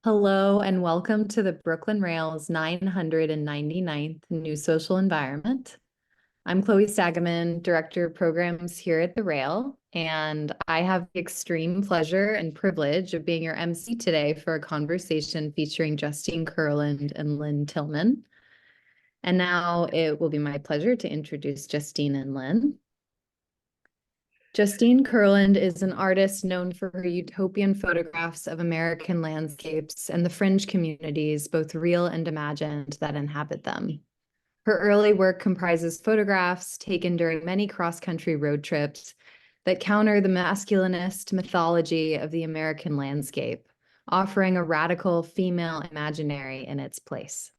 Hello and welcome to the Brooklyn Rail's 999th New Social Environment. I'm Chloe Sagaman, Director of Programs here at the Rail, and I have the extreme pleasure and privilege of being your MC today for a conversation featuring Justine Kurland and Lynne Tillman. And now it will be my pleasure to introduce Justine and Lynne. Justine Kurland is an artist known for her utopian photographs of American landscapes and the fringe communities, both real and imagined, that inhabit them. Her early work comprises photographs taken during many cross-country road trips that counter the masculinist mythology of the American landscape, offering a radical female imaginary in its place.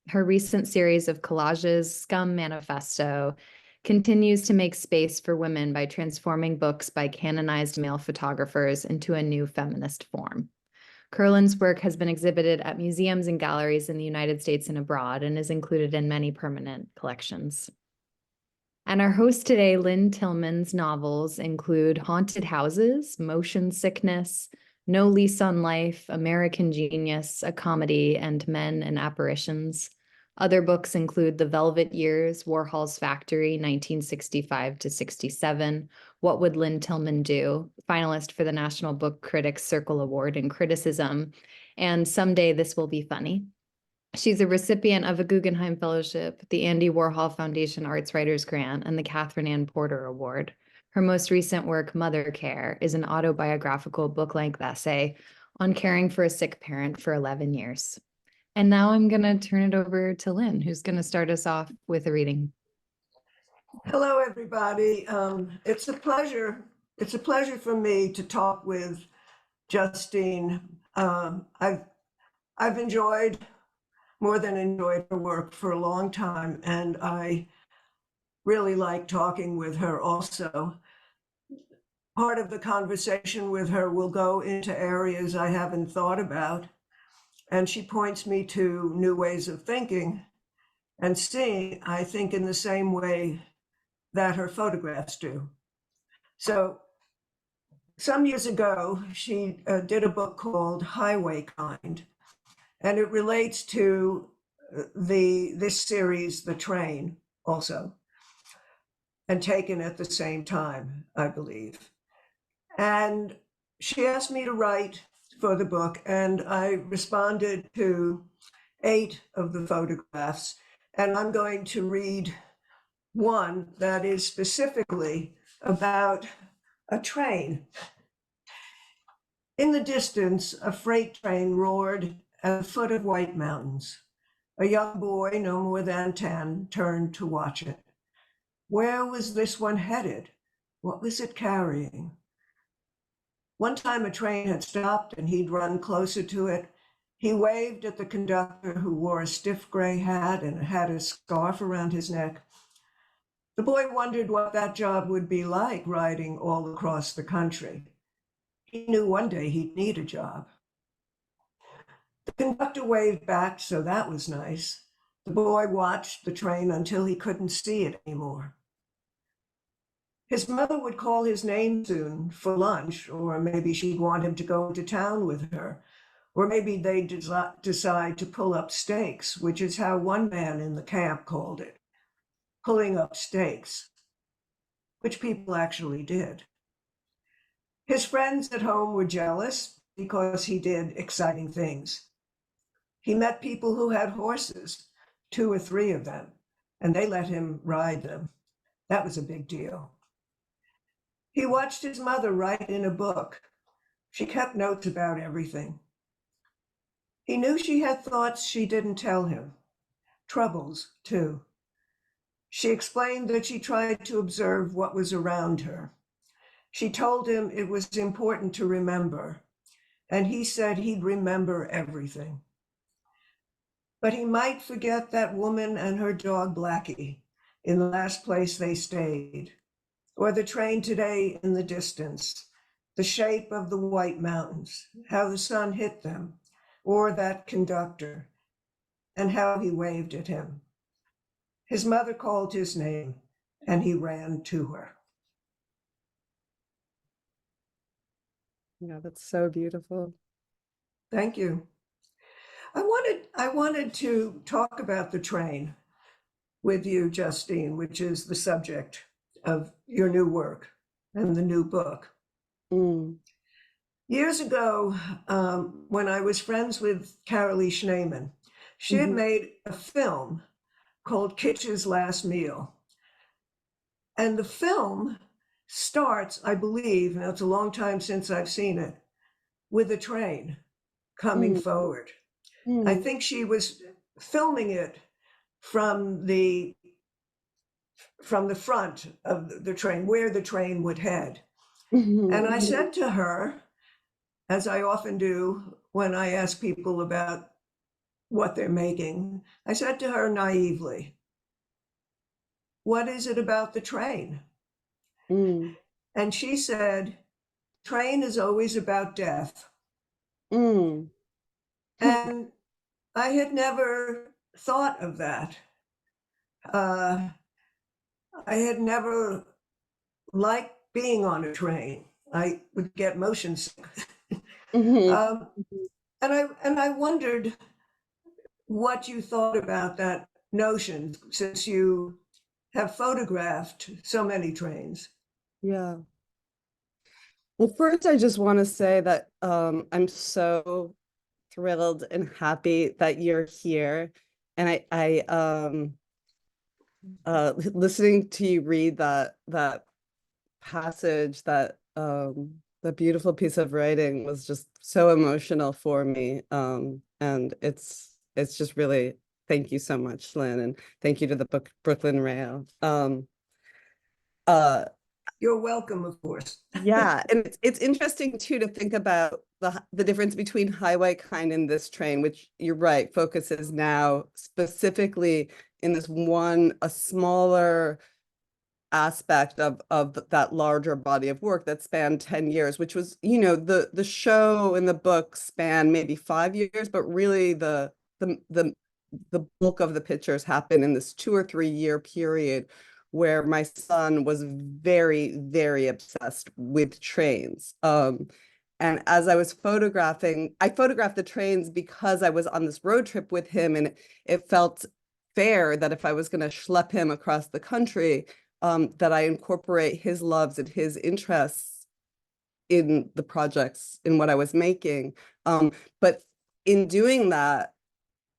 Her recent series of collages, SCUMB Manifesto, continues to make space for women by transforming books by canonized male photographers into a new feminist form. Kurland's work has been exhibited at museums and galleries in the United States and abroad and is included in many permanent collections. And our host today, Lynne Tillman's novels include Haunted Houses, Motion Sickness, No Lease on Life, American Genius, a comedy, and Men and Apparitions. Other books include The Velvet Years, Warhol's Factory, 1965 to 67, What Would Lynne Tillman Do?, finalist for the National Book Critics Circle Award in Criticism, and Someday This Will Be Funny. She's a recipient of a Guggenheim Fellowship, the Andy Warhol Foundation Arts Writers Grant, and the Catherine Ann Porter Award. Her most recent work, Mother Care, is an autobiographical book-length essay on caring for a sick parent for 11 years. And now I'm going to turn it over to Lynne, who's going to start us off with a reading. Hello, everybody. It's a pleasure. It's a pleasure for me to talk with Justine. I've more than enjoyed her work for a long time, and I really like talking with her also. Part of the conversation with her will go into areas I haven't thought about, and she points me to new ways of thinking and seeing, I think, in the same way that her photographs do. So some years ago, she did a book called Highway Kind, and it relates to this series, The Train, also, and taken at the same time, I believe. And she asked me to write for the book, and I responded to 8 of the photographs, and I'm going to read one that is specifically about a train. In the distance, a freight train roared at the foot of White Mountains. A young boy, no more than 10, turned to watch it. Where was this one headed? What was it carrying? One time a train had stopped and he'd run closer to it. He waved at the conductor, who wore a stiff gray hat and had a scarf around his neck. The boy wondered what that job would be like, riding all across the country. He knew one day he'd need a job. The conductor waved back, so that was nice. The boy watched the train until he couldn't see it anymore. His mother would call his name soon for lunch, or maybe she'd want him to go into town with her, or maybe they'd decide to pull up stakes, which is how one man in the camp called it, pulling up stakes, which people actually did. His friends at home were jealous because he did exciting things. He met people who had horses, 2 or 3 of them, and they let him ride them. That was a big deal. He watched his mother write in a book. She kept notes about everything. He knew she had thoughts she didn't tell him, troubles too. She explained that she tried to observe what was around her. She told him it was important to remember, and he said he'd remember everything. But he might forget that woman and her dog Blackie in the last place they stayed, or the train today in the distance, the shape of the White Mountains, how the sun hit them, or that conductor, and how he waved at him. His mother called his name, and he ran to her. Yeah, that's so beautiful. Thank you. I wanted to talk about the train with you, Justine, which is the subject of your new work and the new book. Years ago, when I was friends with Carolee Schneemann, she had made a film called Kitsch's Last Meal. And the film starts, I believe, now it's a long time since I've seen it, with a train coming forward. I think she was filming it from the front of the train, where the train would head. And I said to her, as I often do when I ask people about what they're making, I said to her naively, "What is it about the train?" And she said, "Train is always about death." And I had never thought of that. I had never liked being on a train. I would get motion sick. And I wondered what you thought about that notion, since you have photographed so many trains. Yeah. Well, first, I just want to say that I'm so thrilled and happy that you're here. And listening to you read that passage, that beautiful piece of writing was just so emotional for me. And it's just really, thank you so much, Lynn, and thank you to the Brooklyn Rail. You're welcome, of course. Yeah, and it's interesting too to think about the difference between Highway Kind and this train, which you're right, focuses now specifically in this a smaller aspect of that larger body of work that spanned 10 years, which was, the show and the book span maybe 5 years, but really the bulk of the pictures happened in this 2 or 3 year period where my son was very, very obsessed with trains. And as I was I photographed the trains because I was on this road trip with him, and it felt fair that if I was going to schlep him across the country, that I incorporate his loves and his interests in the projects, in what I was making. But in doing that,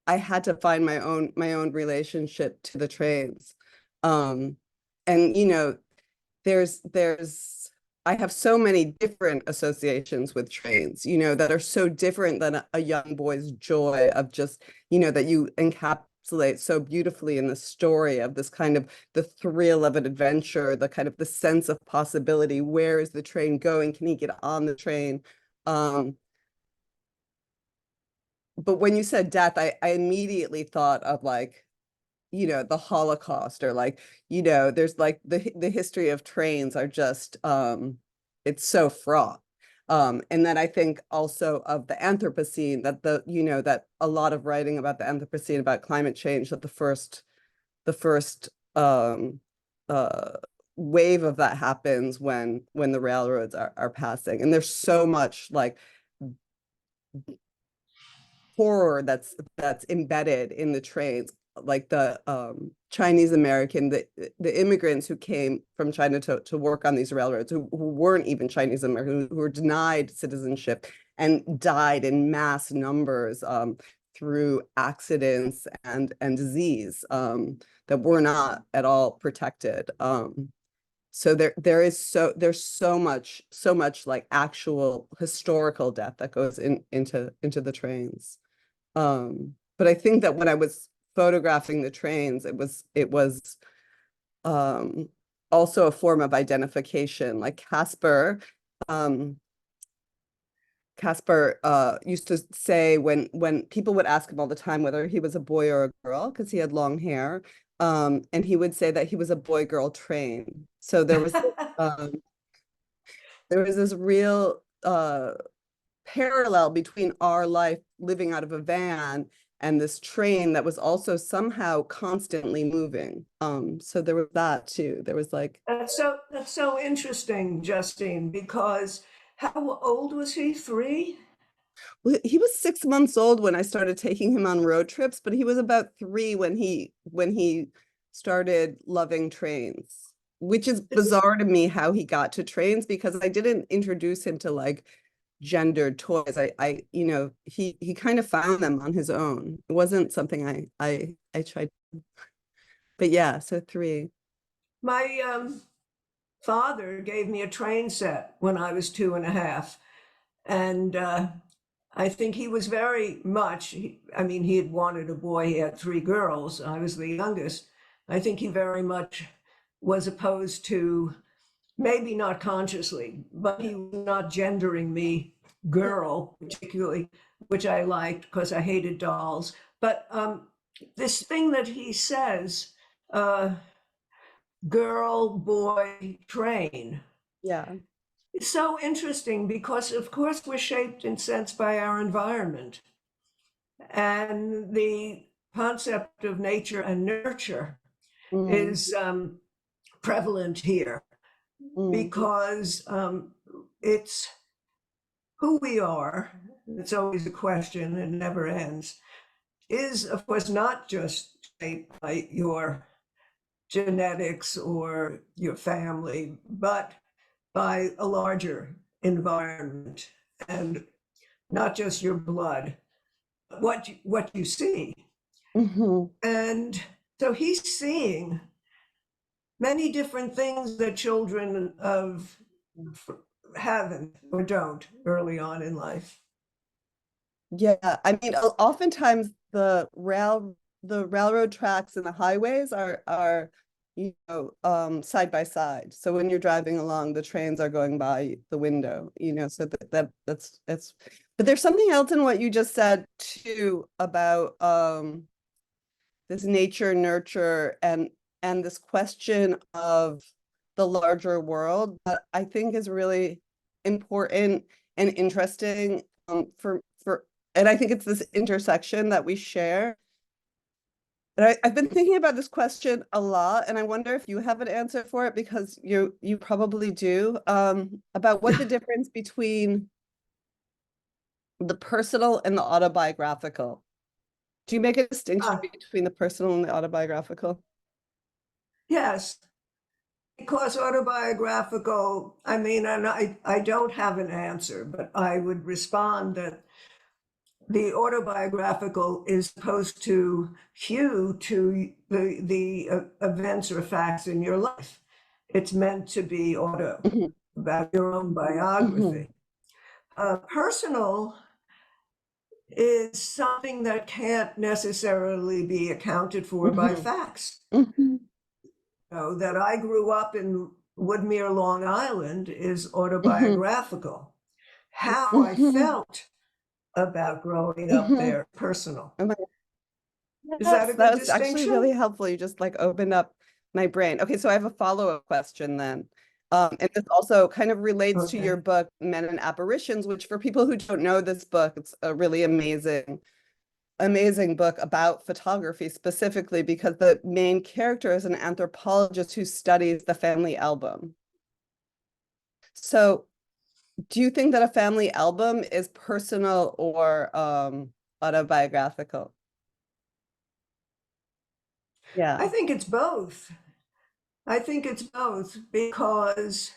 I had to find my own relationship to the trains. And I have so many different associations with trains, that are so different than a young boy's joy of just, that you encapsulate so beautifully in the story of this kind of the thrill of an adventure, the kind of the sense of possibility. Where is the train going? Can he get on the train? But when you said death, I immediately thought of the Holocaust, or there's the history of trains are just, it's so fraught. And then I think also of the Anthropocene, that that a lot of writing about the Anthropocene, about climate change, that the first wave of that happens when the railroads are passing. And there's so much horror that's embedded in the trains, like the Chinese American, the immigrants who came from China to work on these railroads, who weren't even Chinese American, who were denied citizenship and died in mass numbers through accidents and disease that were not at all protected. So there's so much like actual historical death that goes into the trains. But I think that when I was photographing the trains, it was also a form of identification. Like Casper used to say, when people would ask him all the time whether he was a boy or a girl, because he had long hair, and he would say that he was a boy-girl train. So there was this real parallel between our life living out of a van and this train that was also somehow constantly moving. So there was that too. There was that's so interesting, Justine, because how old was he? 3? Well, he was 6 months old when I started taking him on road trips, but he was about 3 when he started loving trains, which is bizarre to me how he got to trains, because I didn't introduce him to like gendered toys. He kind of found them on his own. It wasn't something I tried. But yeah, so 3. My father gave me a train set when I was 2.5. And I think he was very much, he had wanted a boy, he had 3 girls. I was the youngest. I think he very much was opposed to, maybe not consciously, but he was not gendering me girl, particularly, which I liked because I hated dolls. But this thing that he says, girl, boy, train. Yeah. It's so interesting because, of course, we're shaped in sense by our environment. And the concept of nature and nurture is prevalent here because it's who we are. It's always a question, it never ends. Is, of course, not just shaped by your genetics or your family, but by a larger environment, and not just your blood, but what you see. And so he's seeing many different things that children haven't or don't early on in life. Yeah, I mean, oftentimes the railroad tracks and the highways are side by side. So when you're driving along, the trains are going by the window, so that's but there's something else in what you just said too about this nature, nurture, and this question of the larger world that I think is really important and interesting and I think it's this intersection that we share. And I've been thinking about this question a lot, and I wonder if you have an answer for it, because you probably do, about what the difference between the personal and the autobiographical. Do you make a distinction between the personal and the autobiographical? Yes, because autobiographical, and I don't have an answer, but I would respond that the autobiographical is supposed to hew to the events or facts in your life. It's meant to be about your own biography. Personal is something that can't necessarily be accounted for by facts. That I grew up in Woodmere, Long Island is autobiographical. How I felt about growing up there, personal. Is that a good was actually really helpful. You just like opened up my brain. Okay, so I have a follow-up question then. And this also kind of relates to your book, Men and Apparitions, which for people who don't know this book, it's a really amazing book about photography specifically, because the main character is an anthropologist who studies the family album. So do you think that a family album is personal or autobiographical? Yeah. I think it's both. Because,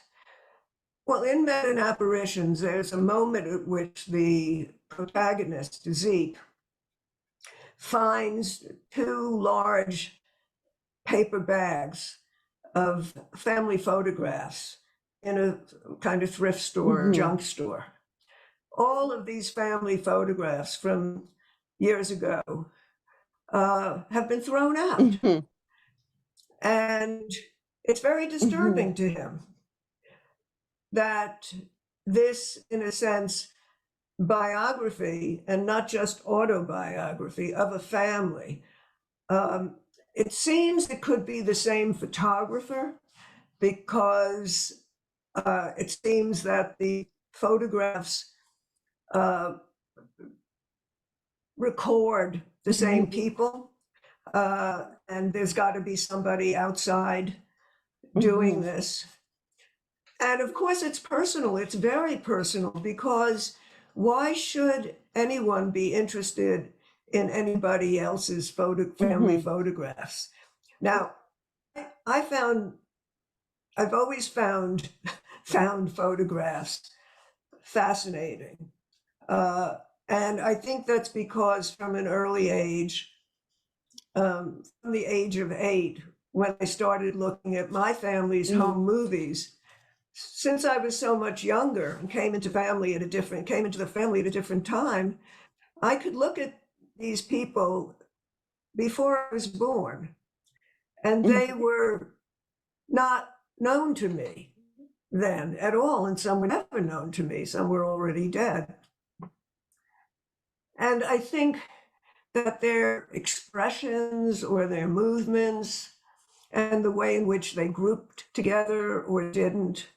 well, in Men and Apparitions, there's a moment at which the protagonist, Zeke, finds 2 large paper bags of family photographs in a kind of thrift store, junk store. All of these family photographs from years ago have been thrown out. And it's very disturbing to him that this, in a sense, biography, and not just autobiography, of a family, it seems it could be the same photographer, because it seems that the photographs record the same people, and there's got to be somebody outside doing this. And of course, it's personal. It's very personal, because why should anyone be interested in anybody else's family photographs? Now, I've always found photographs fascinating. And I think that's because from an early age, from the age of 8, when I started looking at my family's home movies, since I was so much younger and came into the family at a different time, I could look at these people before I was born, and they were not known to me then at all, and some were never known to me. Some were already dead. And I think that their expressions or their movements and the way in which they grouped together or didn't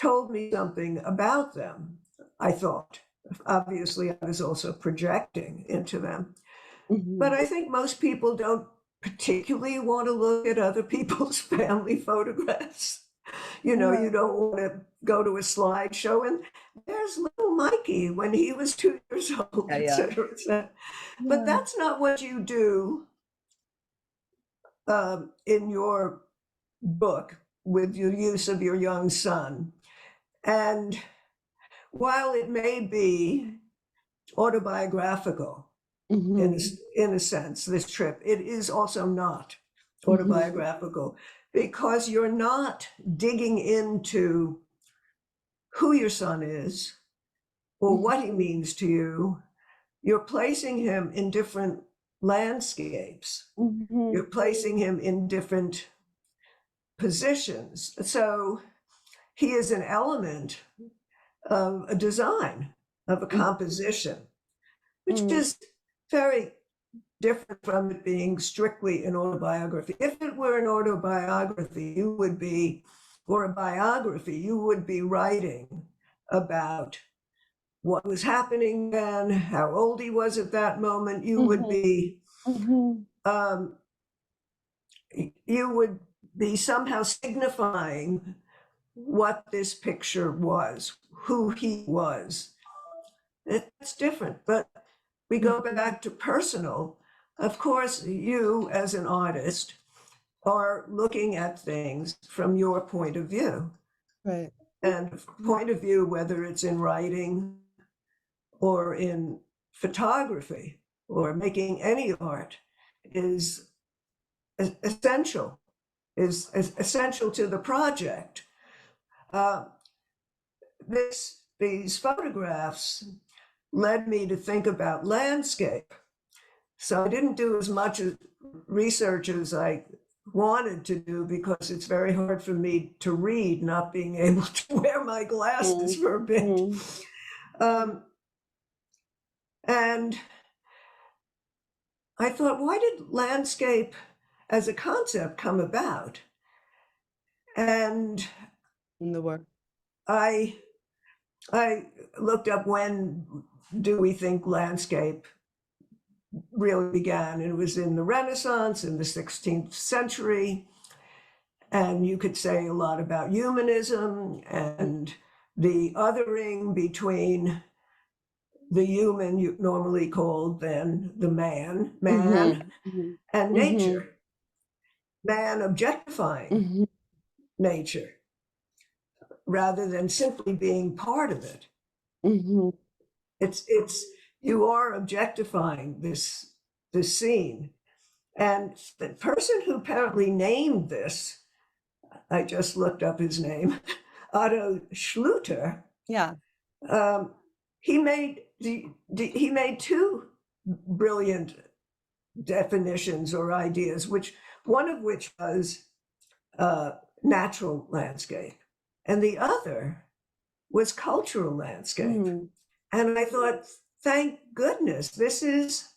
told me something about them, I thought. Obviously, I was also projecting into them. But I think most people don't particularly want to look at other people's family photographs. You know, you don't want to go to a slideshow and there's little Mikey when he was 2 years old, et cetera, et cetera. But that's not what you do in your book with your use of your young son. And while it may be autobiographical in a sense, this trip, it is also not autobiographical because you're not digging into who your son is or what he means to you. You're placing him in different landscapes. You're placing him in different positions. So he is an element of a design, of a composition, which is very different from it being strictly an autobiography. If it were an autobiography, you would be, or a biography, you would be writing about what was happening then, how old he was at that moment. You would be, you would be somehow signifying what this picture was, who he was. It's different, but we go back to personal. Of course, you as an artist are looking at things from your point of view. Right. And point of view, whether it's in writing or in photography or making any art, is essential to the project. These photographs led me to think about landscape. So I didn't do as much research as I wanted to do because it's very hard for me to read, not being able to wear my glasses for a bit. And I thought, why did landscape as a concept come about? And In the work. I looked up, when do we think landscape really began? And it was in the Renaissance, in the 16th century. And you could say a lot about humanism and the othering between the human, you normally called then the man, and nature. Man objectifying nature rather than simply being part of it. It's you are objectifying this scene. And the person who apparently named this, I just looked up his name, Otto Schluter. Yeah. He made two brilliant definitions or ideas, one of which was natural landscape, and the other was cultural landscape. And I thought, thank goodness, this is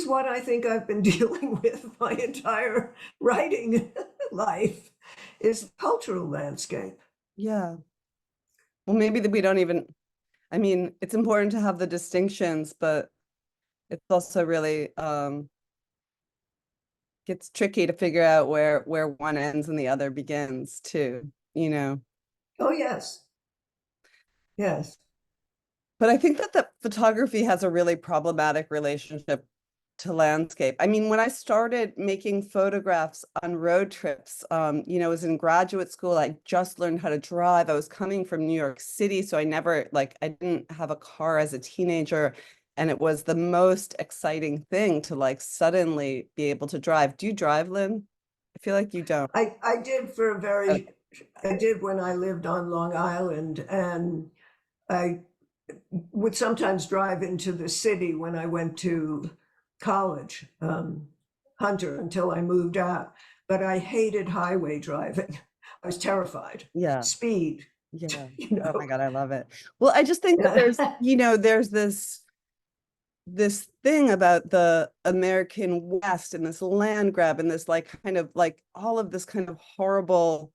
what I think I've been dealing with my entire writing life, is cultural landscape. Yeah. Well, maybe that we don't even, I mean, it's important to have the distinctions, but it's also really gets tricky to figure out where one ends and the other begins too, you know. Oh, yes. Yes. But I think that the photography has a really problematic relationship to landscape. I mean, when I started making photographs on road trips, you know, I was in graduate school, I just learned how to drive. I was coming from New York City, so I never, like, I didn't have a car as a teenager. And it was the most exciting thing to like suddenly be able to drive. Do you drive, Lynn? I feel like you don't. I did for a Okay. I did when I lived on Long Island, and I would sometimes drive into the city when I went to college, Hunter, until I moved out. But I hated highway driving. I was terrified. Yeah. Speed, Yeah. you Oh my know. God, I love it. Well, I just think that there's, you know, there's this thing about the American West and this land grab and this like kind of like all of this kind of horrible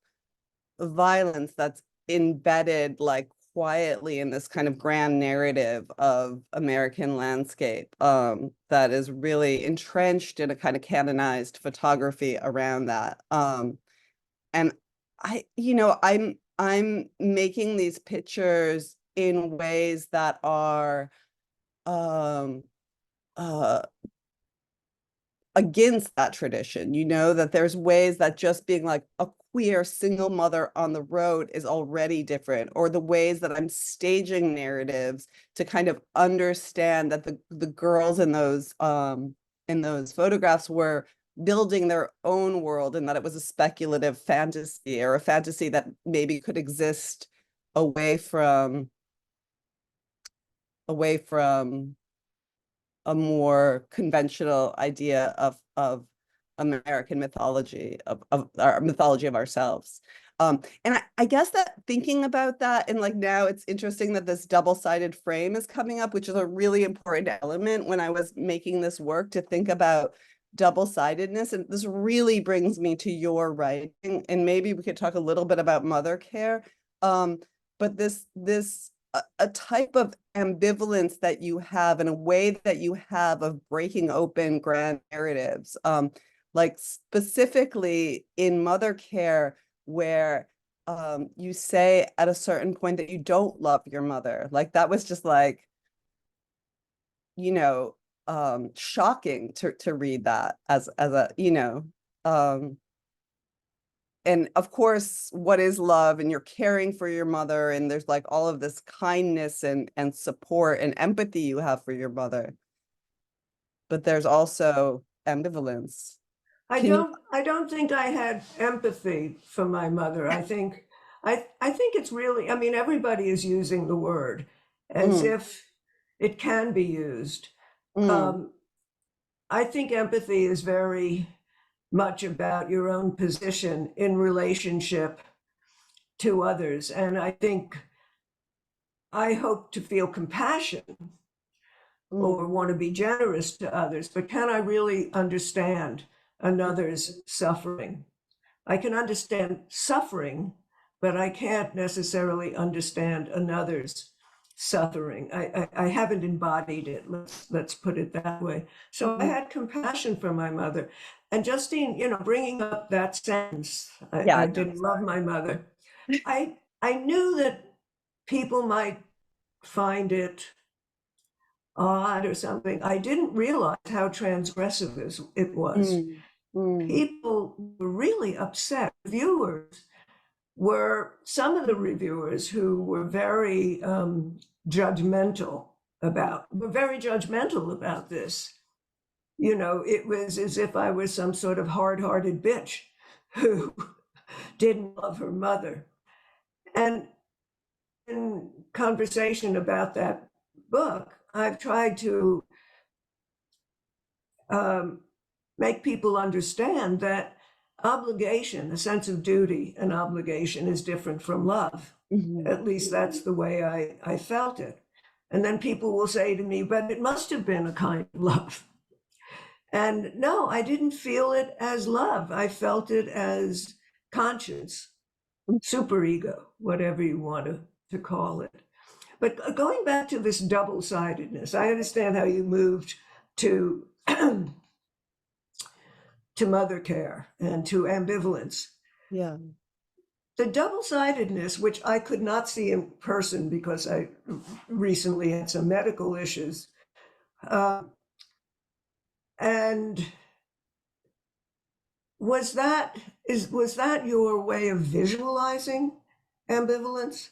violence that's embedded like quietly in this kind of grand narrative of American landscape, that is really entrenched in a kind of canonized photography around that. And you know, I'm making these pictures in ways that are um uh against that tradition, you know, that there's ways that just being like a queer single mother on the road is already different, or the ways that I'm staging narratives to kind of understand that the girls in those photographs were building their own world, and that it was a speculative fantasy, or a fantasy that maybe could exist away from away from a more conventional idea of American mythology, of our mythology of ourselves. And I guess that thinking about that, and like now it's interesting that this double-sided frame is coming up, which is a really important element when I was making this work, to think about double-sidedness. And this really brings me to your writing, and maybe we could talk a little bit about mother care. But this a type of ambivalence that you have, and a way that you have of breaking open grand narratives, like specifically in mother care, where you say at a certain point that you don't love your mother. Like that was just like, you know, shocking to read that as a, you know, and of course, what is love? And you're caring for your mother, and there's like all of this kindness and support and empathy you have for your mother. But there's also ambivalence. Can you? I don't think I had empathy for my mother. I think it's really, I mean, everybody is using the word as Mm, if it can be used. mm, Um, I think empathy is very much about your own position in relationship to others. And I think I hope to feel compassion mm, or want to be generous to others, but can I really understand another's suffering? I can understand suffering, but I can't necessarily understand another's suffering. I haven't embodied it. Let's put it that way. So I mm. had compassion for my mother. And Justine, you know, bringing up that sentence, Yeah, I no, didn't love my mother. I knew that people might find it odd or something. I didn't realize how transgressive it was. mm, mm, People were really upset. Viewers were some of the reviewers who were very were very judgmental about this. You know, it was as if I was some sort of hard-hearted bitch who didn't love her mother. And in conversation about that book, I've tried to um, make people understand that obligation, a sense of duty and obligation, is different from love. mhm. At least that's the way I felt it. And then people will say to me, but it must have been a kind of love. And no, I didn't feel it as love. I felt it as conscience, superego, whatever you want to call it. But going back to this double-sidedness, I understand how you moved to to mother care and to ambivalence. Yeah. the double-sidedness, which I could not see in person because I recently had some medical issues, and was that your way of visualizing ambivalence?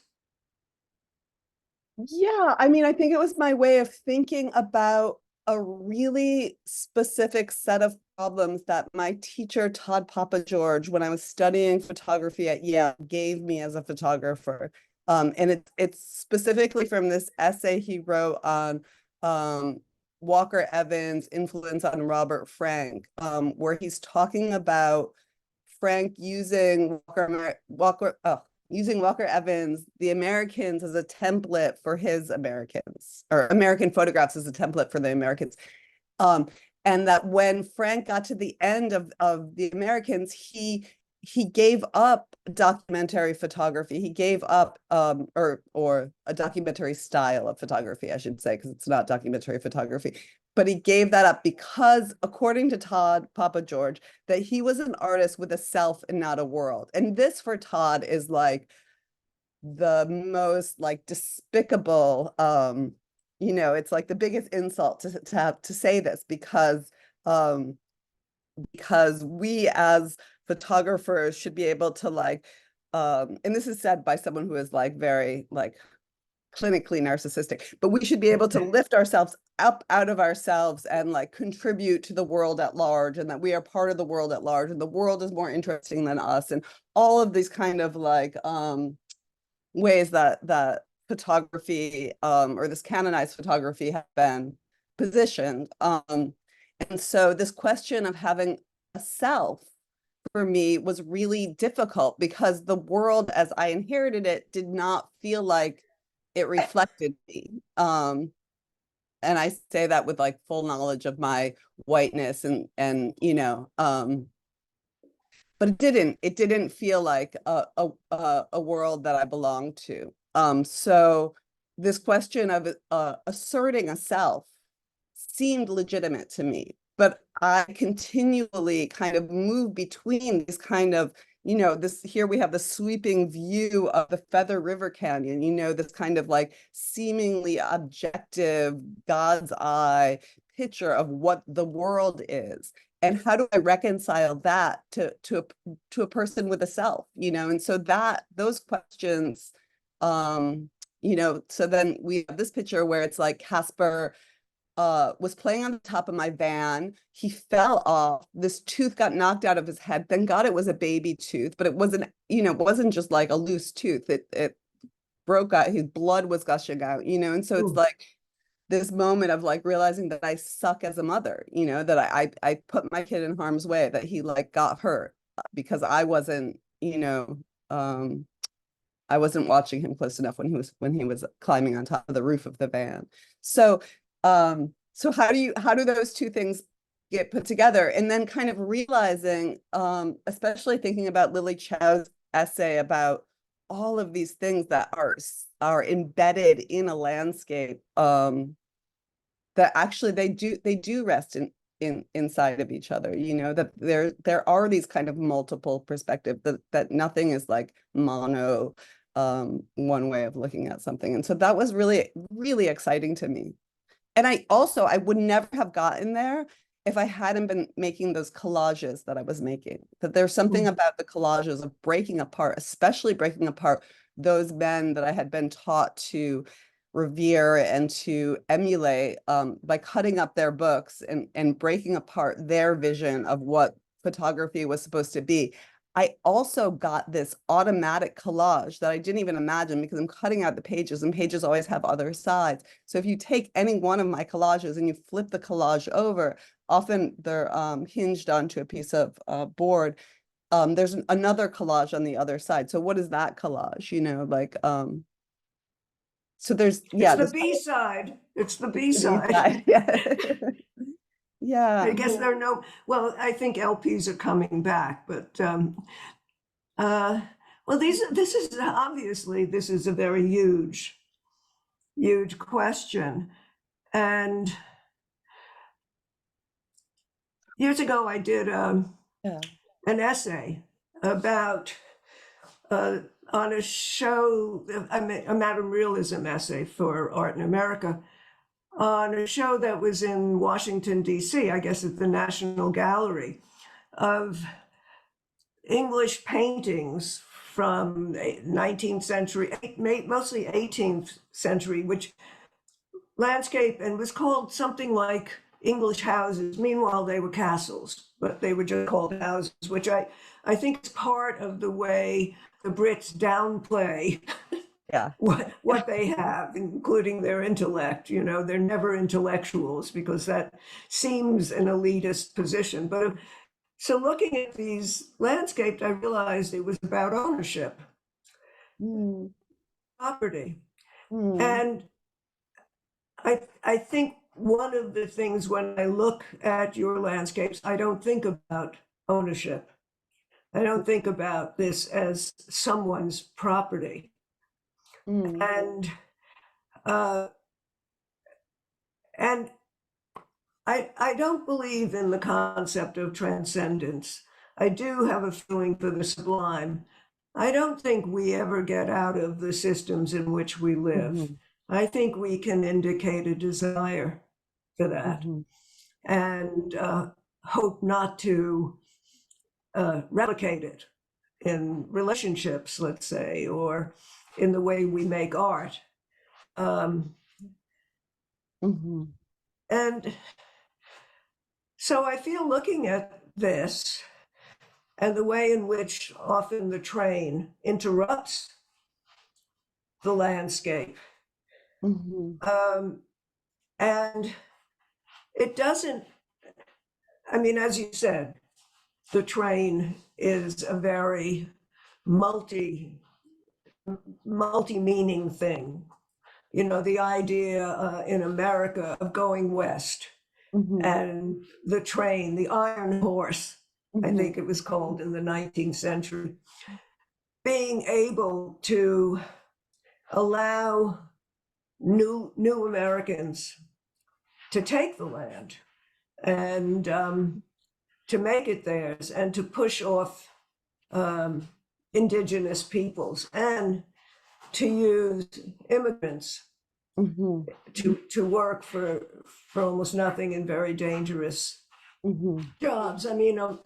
Yeah, I mean, I think it was my way of thinking about a really specific set of problems that my teacher, Todd Papageorge, when I was studying photography at Yale, gave me as a photographer. And it's specifically from this essay he wrote on Walker Evans' influence on Robert Frank, where he's talking about Frank using Walker Evans, the Americans, as a template for his Americans, or American photographs as a template for the Americans. And that when Frank got to the end of the Americans, he gave up documentary photography. He gave up or a documentary style of photography, I should say, because it's not documentary photography. But he gave that up because, according to Todd Papageorge, that he was an artist with a self and not a world. And this, for Todd, is like the most like despicable, it's like the biggest insult to have to say this, because we as photographers should be able to like, and this is said by someone who is like very like clinically narcissistic, but we should be able to lift ourselves up out of ourselves and like contribute to the world at large, and that we are part of the world at large, and the world is more interesting than us, and all of these kind of like ways that photography or this canonized photography have been positioned. And so this question of having a self for me was really difficult, because the world as I inherited it did not feel like it reflected me. And I say that with like full knowledge of my whiteness and but it didn't feel like a world that I belonged to. So this question of asserting a self seemed legitimate to me, but I continually kind of move between these kind of, here we have the sweeping view of the Feather River Canyon, this kind of like seemingly objective God's eye picture of what the world is. And how do I reconcile that to a person with a self, And so those questions, so then we have this picture where it's like Casper was playing on the top of my van. He fell off. This tooth got knocked out of his head. Thank God it was a baby tooth, but it wasn't just like a loose tooth. It broke out. His blood was gushing out, And so it's like this moment of like realizing that I suck as a mother, that I put my kid in harm's way, that he like got hurt because I wasn't, I wasn't watching him close enough when he was climbing on top of the roof of the van. So so how do those two things get put together? And then kind of realizing, especially thinking about Lily Chow's essay about all of these things that are embedded in a landscape, that actually they do rest inside of each other, that there are these kind of multiple perspectives, that nothing is like mono, one way of looking at something. And so that was really, really exciting to me. And I would never have gotten there if I hadn't been making those collages that I was making. That there's something about the collages of breaking apart, especially breaking apart those men that I had been taught to revere and to emulate, by cutting up their books and breaking apart their vision of what photography was supposed to be. I also got this automatic collage that I didn't even imagine, because I'm cutting out the pages, and pages always have other sides. So if you take any one of my collages and you flip the collage over, often they're hinged onto a piece of board. There's another collage on the other side. So what is that collage? So there's, it's the B-side. It's the B-side. Yeah. Yeah. I guess there are no, well, I think LPs are coming back, but well, this is a very huge question. And years ago, I did an essay about on a show, a Madame Realism essay for Art in America, on a show that was in Washington, D.C., I guess at the National Gallery, of English paintings from 19th century, mostly 18th century, which landscape, and was called something like English houses. Meanwhile, they were castles, but they were just called houses, which I think is part of the way the Brits downplay Yeah. what they have, including their intellect. You know, they're never intellectuals because that seems an elitist position. But so looking at these landscapes, I realized it was about ownership, property. And I think one of the things when I look at your landscapes, I don't think about ownership. I don't think about this as someone's property. And I don't believe in the concept of transcendence. I do have a feeling for the sublime. I don't think we ever get out of the systems in which we live. I think we can indicate a desire for that and hope not to replicate it in relationships, let's say, or in the way we make art. And so I feel looking at this and the way in which often the train interrupts the landscape. And it doesn't, I mean, as you said, the train is a very multi-meaning thing. You know, the idea in America of going west and the train, the iron horse, I think it was called in the 19th century, being able to allow new Americans to take the land and to make it theirs and to push off indigenous peoples and to use immigrants to work for almost nothing in very dangerous jobs. I mean, I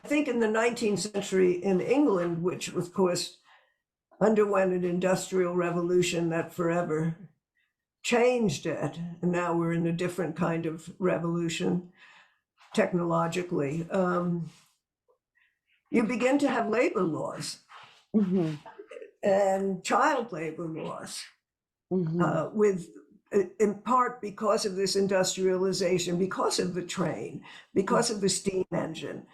think in the 19th century in England, which of course underwent an industrial revolution that forever changed it, and now we're in a different kind of revolution technologically, you begin to have labor laws and child labor laws with, in part because of this industrialization, because of the train, because of the steam engine,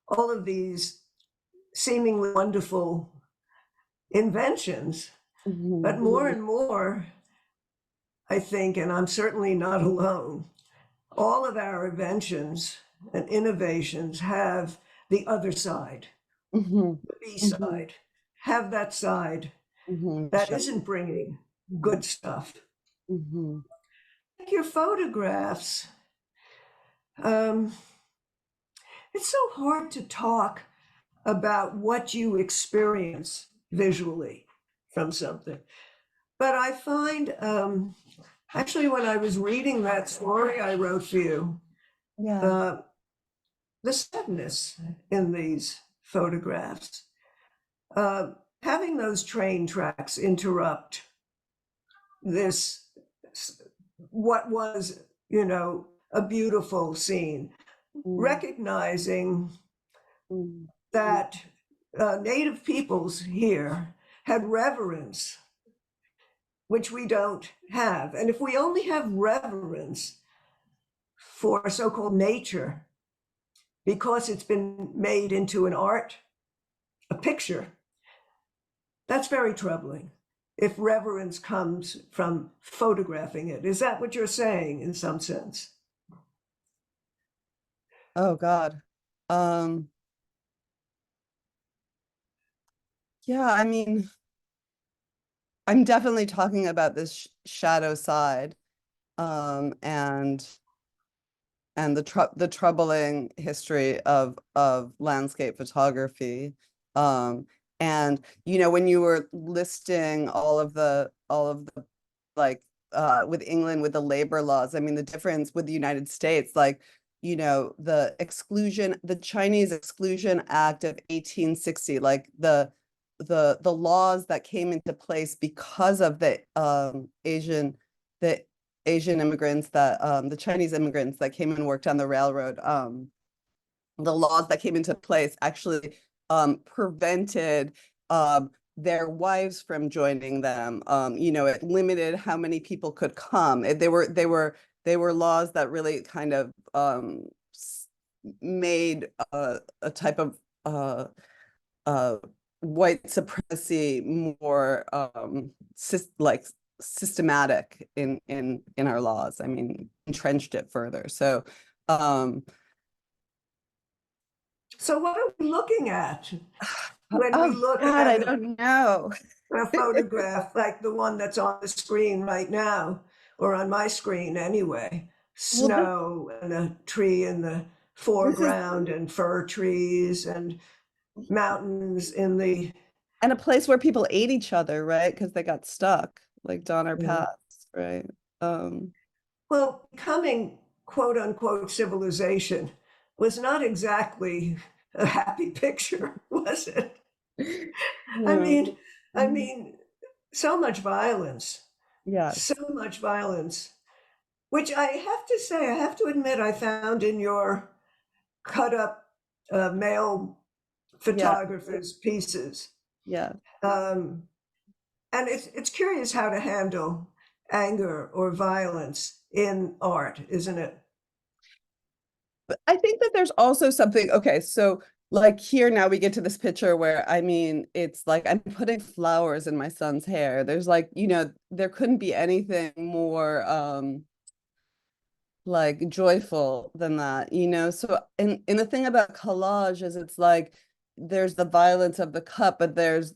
all of these seemingly wonderful inventions. But more and more, I think, and I'm certainly not alone, all of our inventions and innovations have the other side, the B side, have that side that isn't bringing good stuff. Like your photographs, it's so hard to talk about what you experience visually from something. But I find, actually, when I was reading that story I wrote for you, the sadness in these photographs, having those train tracks interrupt this, what was, you know, a beautiful scene, recognizing that Native peoples here had reverence, which we don't have. And if we only have reverence for so-called nature, because it's been made into an art, a picture, that's very troubling. If reverence comes from photographing it. Is that what you're saying in some sense? Oh God. Yeah, I mean, I'm definitely talking about this shadow side, and the troubling history of landscape photography, And, you know, when you were listing all of the like with England, with the labor laws, I mean, the difference with the United States, like, you know, the Chinese Exclusion Act of 1860, like the laws that came into place because of the Asian immigrants that the Chinese immigrants that came and worked on the railroad, the laws that came into place actually prevented their wives from joining them. You know, it limited how many people could come. They were laws that really kind of made a type of white supremacy more systematic in our laws. I mean, entrenched it further. So So what are we looking at when we oh look God, I at don't know. a photograph like the one that's on the screen right now, or on my screen anyway? Well, Snow and a tree in the this is foreground and fir trees and mountains in the and a place where people ate each other, right? Because they got stuck, like Donner yeah. Pass, right? Um, Well, becoming quote unquote civilization was not exactly a happy picture, was it? I no. mean, I mean, so much violence, so Yes. much violence, which I have to say, I have to admit, I found in your cut up male Yeah. photographers' pieces. Yeah. Um, and it's curious how to handle anger or violence in art, isn't it? But I think that there's also something, okay, so like here now we get to this picture where, I mean, it's like I'm putting flowers in my son's hair. There's like, you know, there couldn't be anything more like joyful than that, you know? So, and the thing about collage is it's like there's the violence of the cut, but there's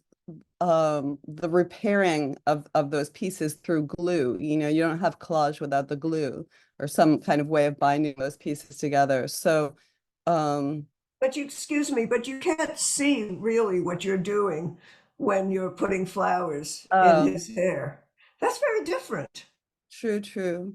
the repairing of those pieces through glue. You know, you don't have collage without the glue or some kind of way of binding those pieces together. So But you, excuse me, but you can't see really what you're doing when you're putting flowers in um his hair. That's very different. true.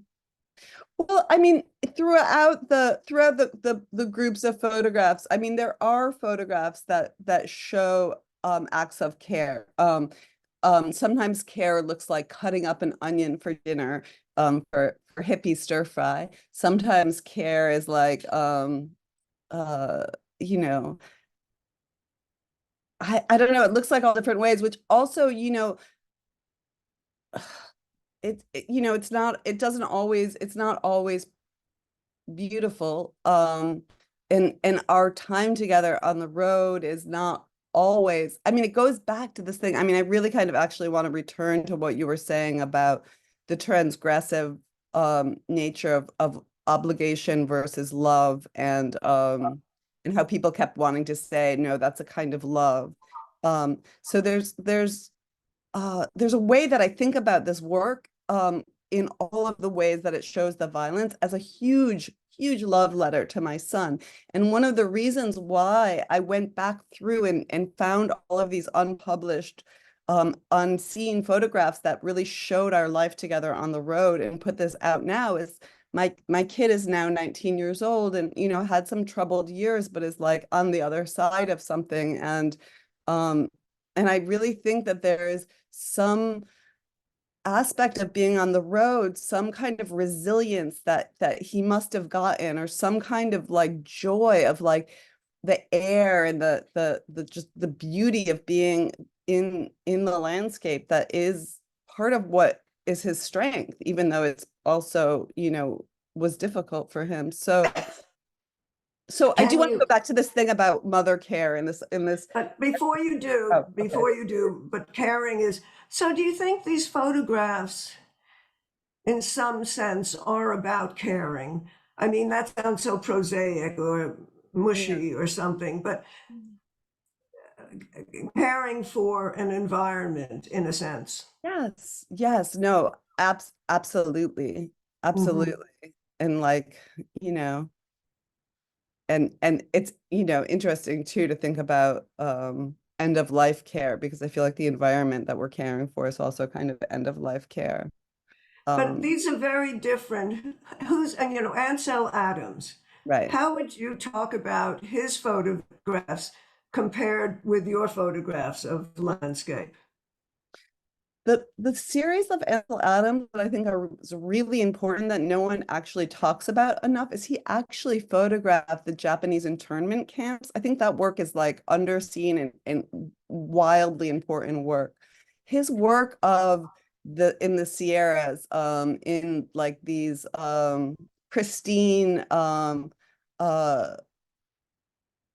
Well, I mean, throughout the groups of photographs, I mean, there are photographs that show acts of care. Sometimes care looks like cutting up an onion for dinner, for hippie stir fry. Sometimes care is like uh, you know, I don't know, it looks like all different ways, which also, you know, you know, it's not always beautiful. And our time together on the road is not always, I mean, it goes back to this thing. I mean, I really kind of actually want to return to what you were saying about the transgressive nature of obligation versus love, and how people kept wanting to say, no, that's a kind of love. So there's a way that I think about this work in all of the ways that it shows the violence as a huge love letter to my son. And one of the reasons why I went back through and found all of these unpublished, unseen photographs that really showed our life together on the road and put this out now is my kid is now 19 years old and, you know, had some troubled years, but is like on the other side of something. Um, and I really think that there is some aspect of being on the road, some kind of resilience that he must have gotten, or some kind of like joy of like the air and the just the beauty of being in the landscape that is part of what is his strength, even though it's also, you know, was difficult for him. So I do Can want to you, go back to this thing about mother care in this. but before you do, Oh, okay. but caring is, so do you think these photographs, in some sense, are about caring? I mean, that sounds so prosaic or Yeah. mushy or something, but caring for an environment in a sense. Yes, no, absolutely, Mhm. absolutely. And like, you know, and it's, you know, interesting too to think about end of life care, because I feel like the environment that we're caring for is also kind of end of life care. But these are very different. And Ansel Adams. Right. How would you talk about his photographs compared with your photographs of landscape? The series of Ansel Adams that I think is really important that no one actually talks about enough is he actually photographed the Japanese internment camps. I think that work is like underseen and wildly important work. His work of in the Sierras, in like these pristine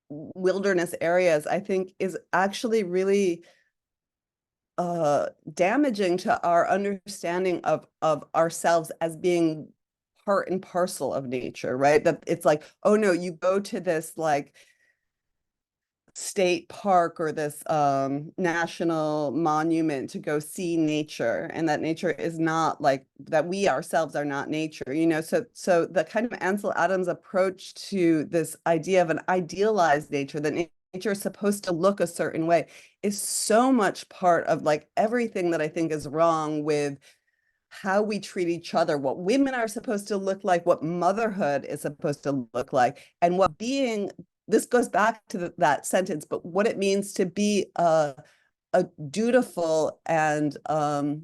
wilderness areas, I think is actually really damaging to our understanding of ourselves as being part and parcel of nature, right? That it's like, oh no, you go to this like state park or this national monument to go see nature, and that nature is not like that, we ourselves are not nature, so the kind of Ansel Adams approach to this idea of an idealized nature, that nature is supposed to look a certain way, is so much part of like everything that I think is wrong with how we treat each other, what women are supposed to look like, what motherhood is supposed to look like, and what being, this goes back to that sentence, but what it means to be a dutiful and I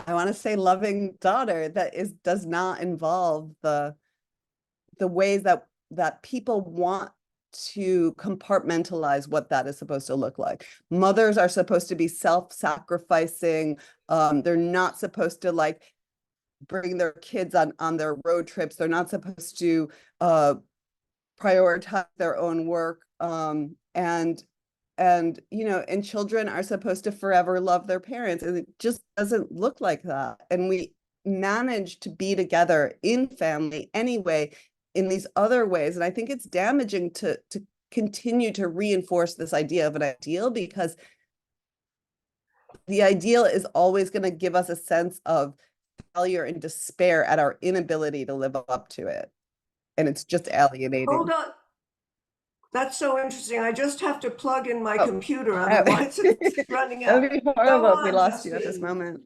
want to say loving daughter that does not involve the ways that people want to compartmentalize what that is supposed to look like. Mothers are supposed to be self-sacrificing. They're not supposed to like bring their kids on their road trips. They're not supposed to prioritize their own work. And children are supposed to forever love their parents. And it just doesn't look like that. And we manage to be together in family anyway, in these other ways. And I think it's damaging to continue to reinforce this idea of an ideal, because the ideal is always going to give us a sense of failure and despair at our inability to live up to it. And it's just alienating. Hold on. That's so interesting. I just have to plug in my computer, otherwise it's running out. That would be horrible if we lost you at this moment.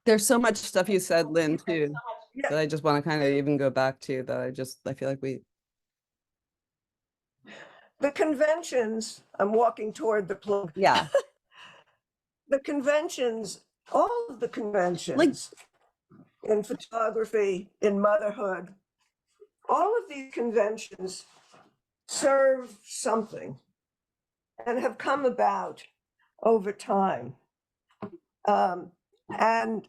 There's so much stuff you said, Lynn, too, that I just want to kind of even go back to, that I feel like the conventions, I'm walking toward the plug. Yeah. The conventions, all of the conventions in photography, in motherhood, all of these conventions serve something and have come about over time. And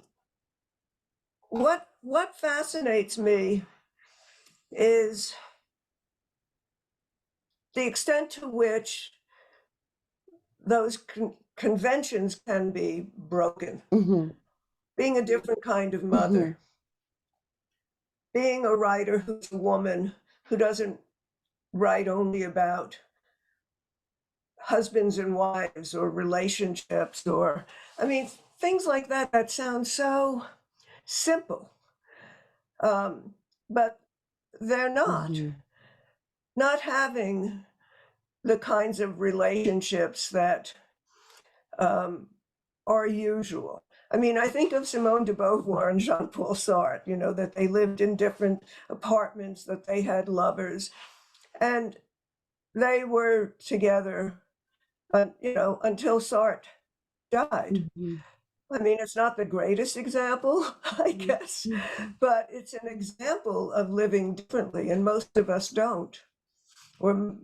what fascinates me is the extent to which those conventions can be broken. Mm-hmm. Being a different kind of mother, being a writer who's a woman, who doesn't write only about husbands and wives or relationships, or, I mean, things like that, that sound so simple. But they're not. Not having the kinds of relationships that are usual. I mean, I think of Simone de Beauvoir and Jean-Paul Sartre, that they lived in different apartments, that they had lovers, and they were together, until Sartre died. I mean, it's not the greatest example, I guess, but it's an example of living differently, and most of us don't. Or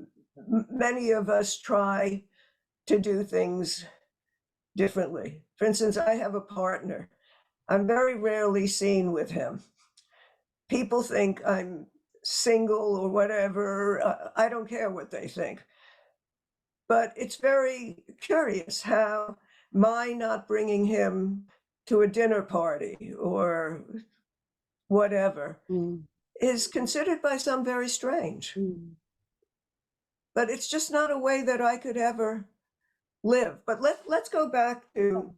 many of us try to do things differently. For instance, I have a partner. I'm very rarely seen with him. People think I'm single or whatever. I don't care what they think. But it's very curious how my not bringing him to a dinner party or whatever is considered by some very strange. But it's just not a way that I could ever live. But let's go back to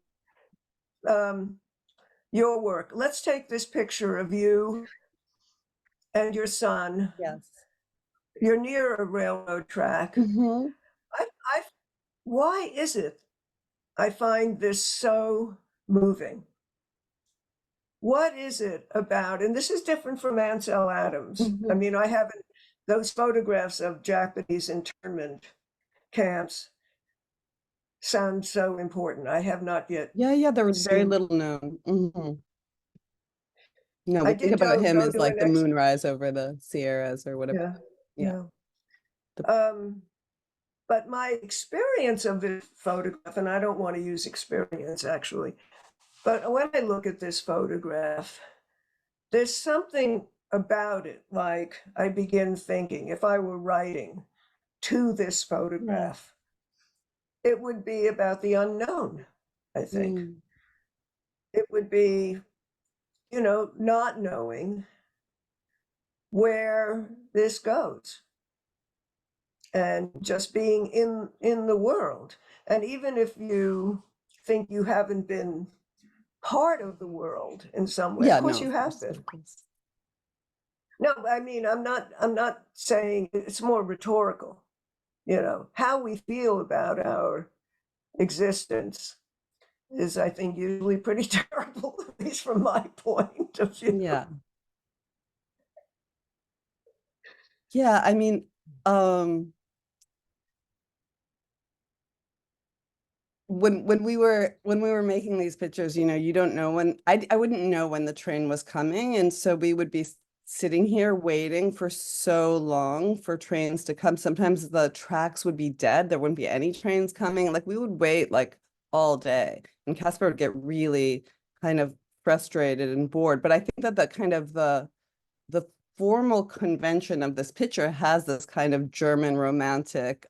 your work. Let's take this picture of you and your son. Yes. You're near a railroad track. Mm-hmm. Why is it I find this so moving? What is it about, and this is different from Ansel Adams. Mm-hmm. I mean, I haven't, those photographs of Japanese internment camps sound so important. I have not yet. Yeah, there was very seen. little known. Mm-hmm. No, I we think did about him go as to like an the moonrise over the Sierras or whatever. Yeah. The- But my experience of this photograph, and I don't want to use experience actually, but when I look at this photograph, there's something about it, like I begin thinking, if I were writing to this photograph, it would be about the unknown, I think. Mm. It would be, not knowing where this goes and just being in the world. And even if you think you haven't been part of the world in some way, Yeah, of course no, you of have course, been. of course. No, I mean, I'm not saying, it's more rhetorical, how we feel about our existence is, I think, usually pretty terrible, at least from my point of view. Yeah. Yeah, I mean, when we were making these pictures, you don't know when, I wouldn't know when the train was coming, and so we would be sitting here waiting for so long for trains to come. Sometimes the tracks would be dead, there wouldn't be any trains coming. Like we would wait like all day, and Casper would get really kind of frustrated and bored. But I think that the kind of the formal convention of this picture has this kind of German romantic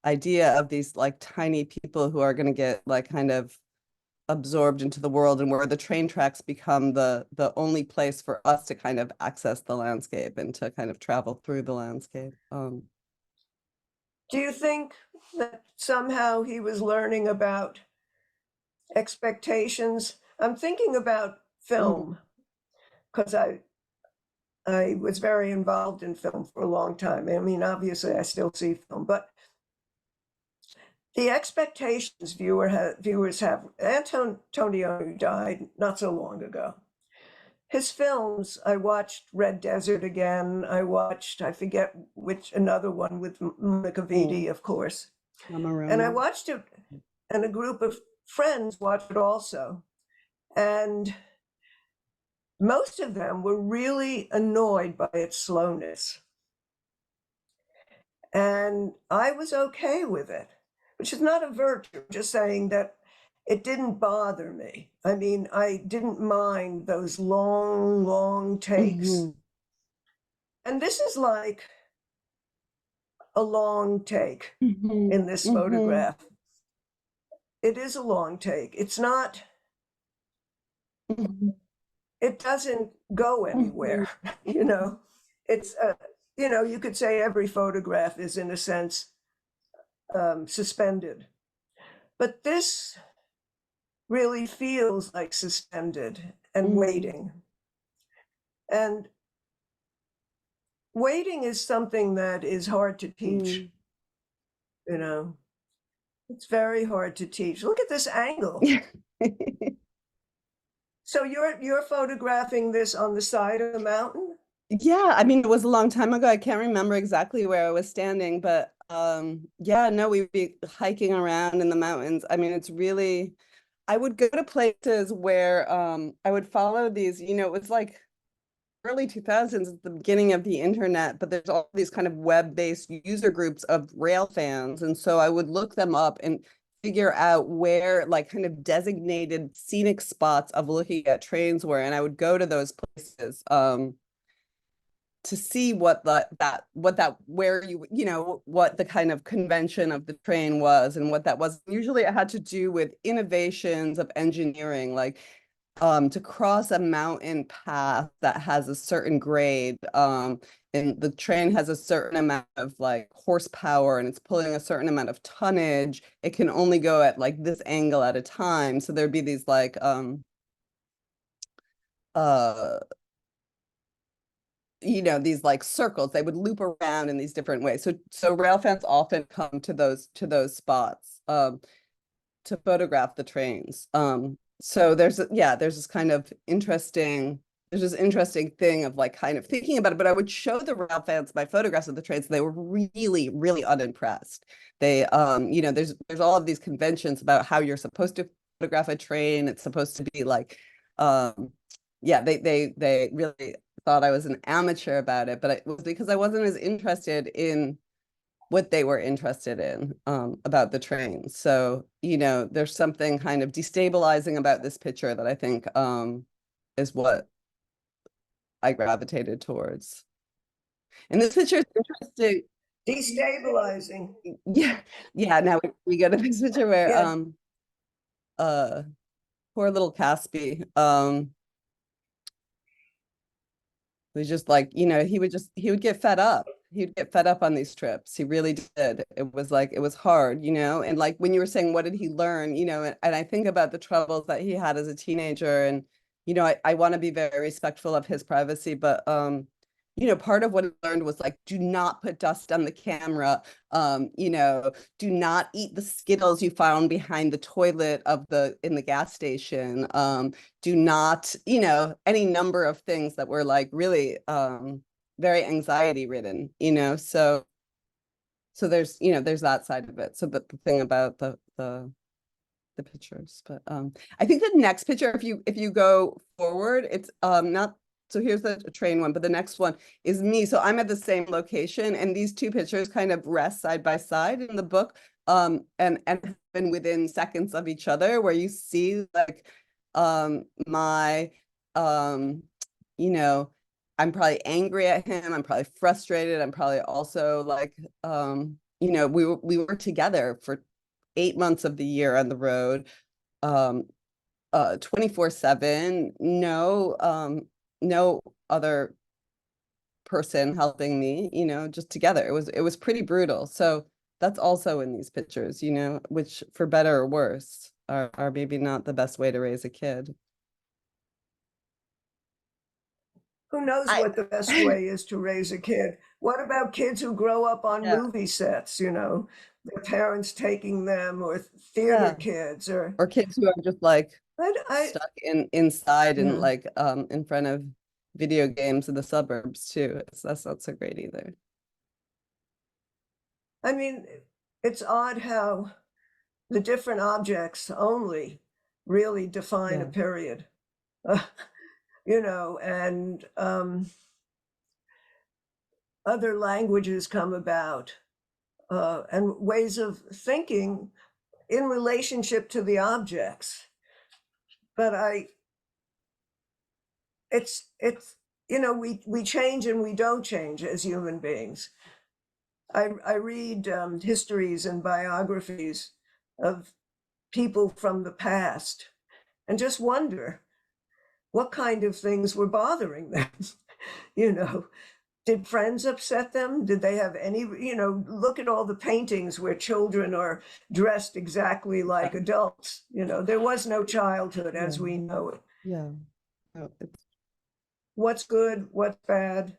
idea of these like tiny people who are going to get like kind of absorbed into the world, and where the train tracks become the only place for us to kind of access the landscape and to kind of travel through the landscape. Do you think that somehow he was learning about expectations? I'm thinking about film, because I was very involved in film for a long time. I mean, obviously I still see film, but the expectations viewers have. Antonio died not so long ago. His films, I watched Red Desert again. I watched, I forget which, another one with Monica Vitti, of course. And I watched it, and a group of friends watched it also. And most of them were really annoyed by its slowness. And I was okay with it, which is not a virtue, just saying that it didn't bother me. I mean, I didn't mind those long takes. And this is like a long take in this photograph. It is a long take. It's not, it doesn't go anywhere, It's, you could say every photograph is in a sense suspended. But this really feels like suspended and waiting. And waiting is something that is hard to teach. It's very hard to teach. Look at this angle. So you're photographing this on the side of the mountain? Yeah, I mean, it was a long time ago. I can't remember exactly where I was standing, but yeah, no, we'd be hiking around in the mountains. I mean, it's really, I would go to places where I would follow these, it was like early 2000s at the beginning of the internet, but there's all these kind of web-based user groups of rail fans. And so I would look them up and figure out where like kind of designated scenic spots of looking at trains were. And I would go to those places to see what what the kind of convention of the train was and what that was. Usually it had to do with innovations of engineering, like to cross a mountain path that has a certain grade, and the train has a certain amount of like horsepower and it's pulling a certain amount of tonnage, it can only go at like this angle at a time. So there'd be these like these like circles, they would loop around in these different ways. So rail fans often come to those spots to photograph the trains. So there's this kind of interesting, there's this interesting thing of like kind of thinking about it, but I would show the rail fans my photographs of the trains. They were really, really unimpressed. They, there's all of these conventions about how you're supposed to photograph a train. It's supposed to be like, they really thought I was an amateur about it, but it was because I wasn't as interested in what they were interested in about the train. So, there's something kind of destabilizing about this picture that I think is what I gravitated towards. And this picture is interesting. Destabilizing. Yeah. Now we go to this picture where poor little Caspi, was just like, he would get fed up. He'd get fed up on these trips. He really did. It was like, it was hard, and like when you were saying, what did he learn, and I think about the troubles that he had as a teenager, and, I want to be very respectful of his privacy, but, part of what I learned was like, do not put dust on the camera. Do not eat the Skittles you found behind the toilet in the gas station. Do not, any number of things that were like really, very anxiety ridden, so there's, there's that side of it. So the thing about the pictures, but I think the next picture, if you go forward, it's not, so here's the train one, but the next one is me. So I'm at the same location, and these two pictures kind of rest side by side in the book, and happen within seconds of each other, where you see like my I'm probably angry at him, I'm probably frustrated, I'm probably also like we were together for 8 months of the year on the road, 24/7, no other person helping me, just together. It was pretty brutal. So that's also in these pictures, which for better or worse are maybe not the best way to raise a kid. Who knows what the best way is to raise a kid? What about kids who grow up on movie sets, their parents taking them, or theater kids, or kids who are just like stuck inside and like in front of video games in the suburbs too. That's not so great either. I mean, it's odd how the different objects only really define a period, and other languages come about, and ways of thinking in relationship to the objects. But we change and we don't change as human beings. I read histories and biographies of people from the past and just wonder what kind of things were bothering them. Did friends upset them? Did they have any, look at all the paintings where children are dressed exactly like adults. There was no childhood as we know it. Yeah. No, what's good, what's bad.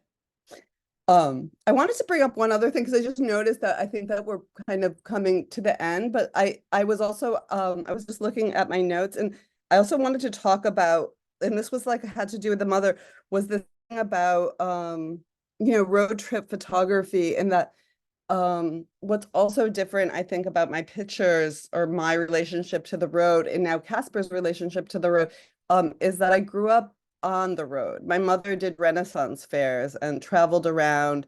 I wanted to bring up one other thing, because I just noticed that I think that we're kind of coming to the end, but I was also, I was just looking at my notes, and I also wanted to talk about, and this was like, had to do with the mother, was the thing about, road trip photography, and that what's also different, I think, about my pictures or my relationship to the road, and now Casper's relationship to the road, is that I grew up on the road. My mother did Renaissance fairs and traveled around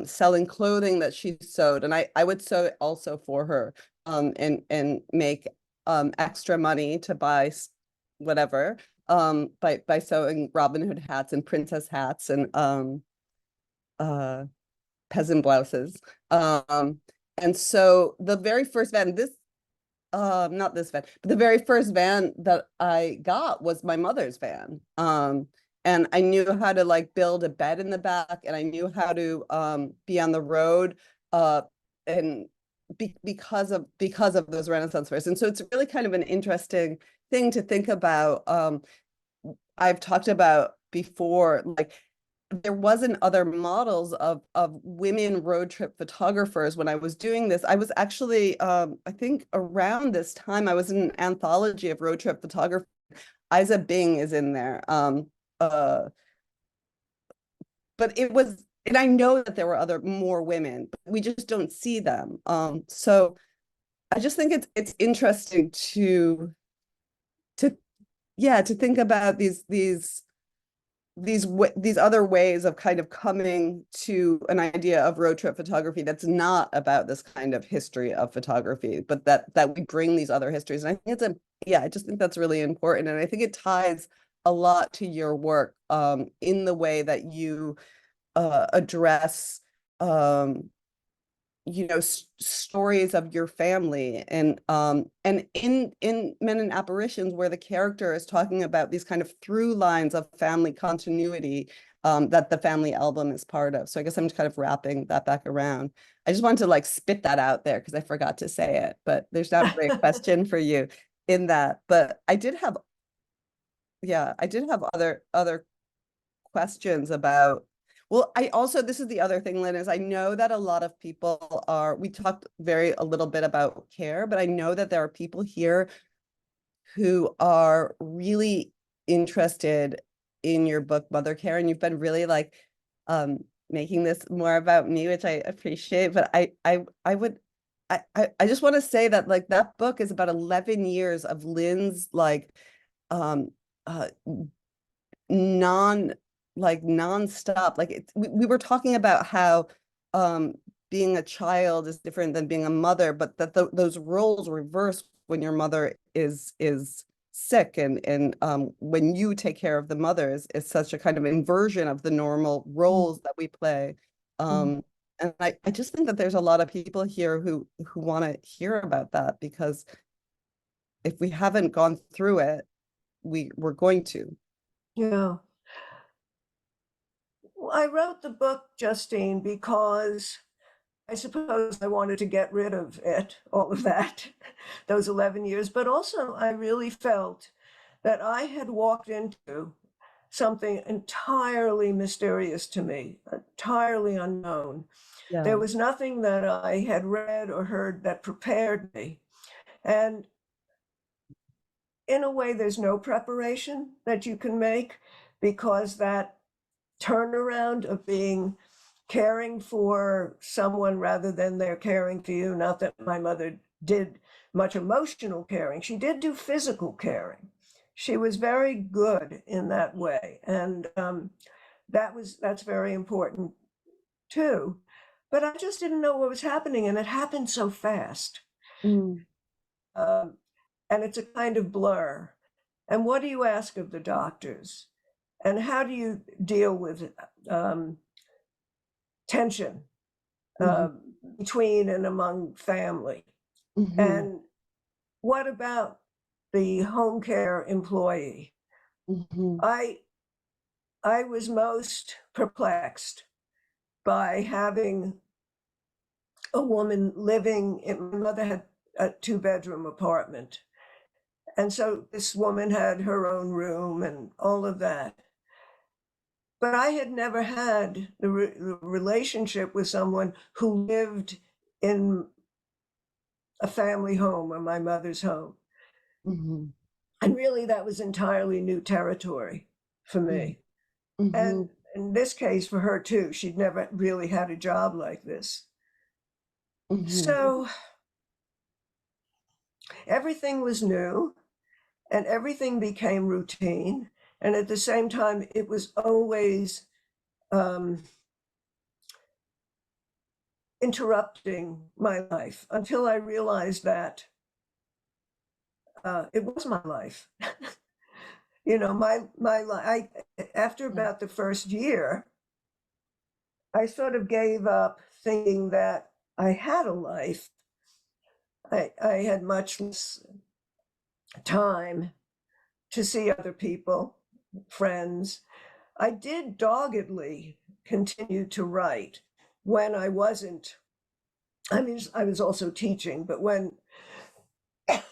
selling clothing that she sewed, and I would sew it also for her, and make extra money to buy whatever, by sewing Robin Hood hats and princess hats and peasant blouses. And so the very first event, not this van, but the very first van that I got was my mother's van. And I knew how to like build a bed in the back, and I knew how to be on the road and because of those Renaissance fairs. And so it's really kind of an interesting thing to think about. I've talked about before, like there wasn't other models of women road trip photographers when I was doing this. I was actually, I think around this time, I was in an anthology of road trip photography. Isa Bing is in there. But it was, and I know that there were more women, but we just don't see them. So I just think it's interesting to think about these other ways of kind of coming to an idea of road trip photography that's not about this kind of history of photography, but that we bring these other histories. And I think I just think that's really important. And I think it ties a lot to your work in the way that you address stories of your family, and in Men and Apparitions, where the character is talking about these kind of through lines of family continuity that the family album is part of. So I guess I'm just kind of wrapping that back around. I just wanted to like spit that out there because I forgot to say it, but there's not really a question for you in that. But I did have other questions about. Well, this is the other thing, Lynn, is I know that a lot of people we talked a little bit about care, but I know that there are people here who are really interested in your book, Mother Care, and you've been really like making this more about me, which I appreciate. But I just want to say that like that book is about 11 years of Lynn's like nonstop. Like we were talking about how being a child is different than being a mother, but that those roles reverse when your mother is sick, and when you take care of the mothers, it's such a kind of inversion of the normal roles that we play. And I just think that there's a lot of people here who want to hear about that, because if we haven't gone through it, we're going to. Yeah. Well, I wrote the book, Justine, because I suppose I wanted to get rid of it, all of that, those 11 years. But also, I really felt that I had walked into something entirely mysterious to me, entirely unknown. Yeah. There was nothing that I had read or heard that prepared me. And in a way, there's no preparation that you can make, because that turnaround of caring for someone rather than they're caring for you. Not that my mother did much emotional caring. She did do physical caring. She was very good in that way. And that's very important too. But I just didn't know what was happening, and it happened so fast. And it's a kind of blur. And what do you ask of the doctors? And how do you deal with tension between and among family? And what about the home care employee? I was most perplexed by having a woman living my mother had a 2-bedroom apartment. And so this woman had her own room and all of that. But I had never had the relationship with someone who lived in a family home, or my mother's home. And really, that was entirely new territory for me. And in this case, for her too, she'd never really had a job like this. So everything was new, and everything became routine. And at the same time, it was always interrupting my life, until I realized that it was my life. My life. After about the first year, I sort of gave up thinking that I had a life. I had much less time to see other people, friends. I did doggedly continue to write when I wasn't, I mean, I was also teaching, but when,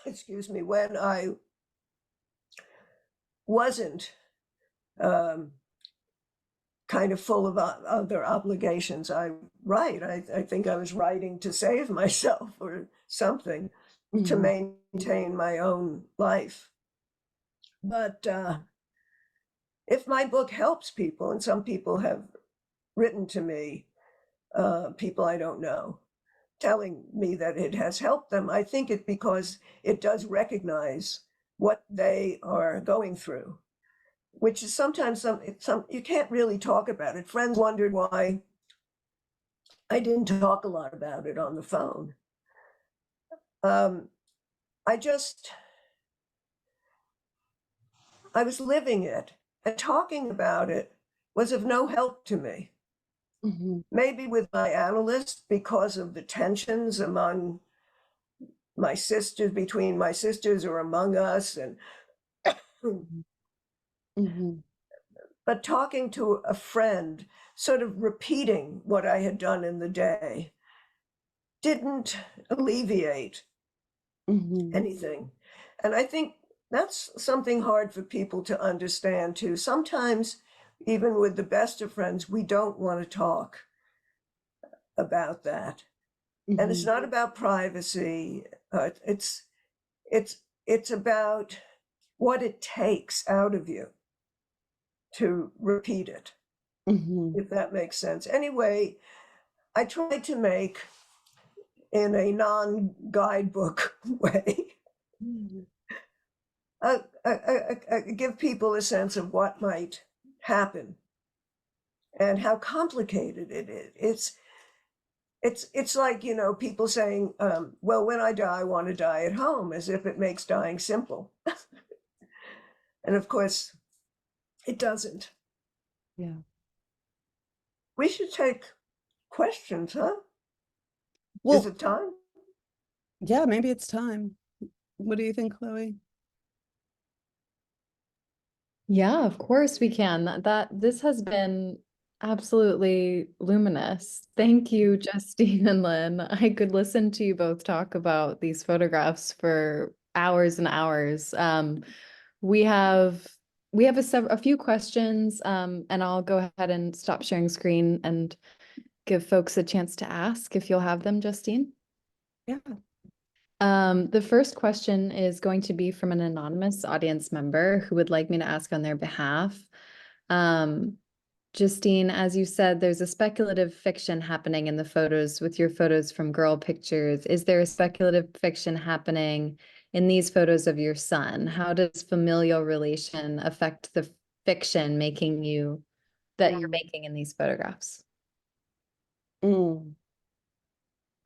excuse me, when I wasn't kind of full of other obligations, I write. I think I was writing to save myself or something, to maintain my own life. But if my book helps people, and some people have written to me, people I don't know, telling me that it has helped them, I think it's because it does recognize what they are going through, which is sometimes some you can't really talk about it. Friends wondered why I didn't talk a lot about it on the phone. I was living it, and talking about it was of no help to me. Maybe with my analyst, because of the tensions among my sisters, between my sisters or among us, and but talking to a friend, sort of repeating what I had done in the day, didn't alleviate anything. And I think that's something hard for people to understand too. Sometimes, even with the best of friends, we don't want to talk about that. And it's not about privacy. It's about what it takes out of you to repeat it, if that makes sense. Anyway, I tried to make, in a non-guidebook way, give people a sense of what might happen and how complicated it is. It's like, you know, people saying, well, when I die, I want to die at home, as if it makes dying simple. And of course, it doesn't. Yeah. We should take questions, huh? Well, Is it time? yeah, maybe it's time. What do you think, Chloe? Yeah, of course we can. This has been absolutely luminous. Thank you, Justine and Lynn. I could listen to you both talk about these photographs for hours and hours. We have a few questions, and I'll go ahead and stop sharing screen and give folks a chance to ask if you'll have them, Justine. Yeah. The first question is going to be from an anonymous audience member who would like me to ask on their behalf. Justine, as you said, there's a speculative fiction happening in the photos with your photos from girl pictures. Is there a speculative fiction happening in these photos of your son? How does familial relation affect the fiction you're making in these photographs?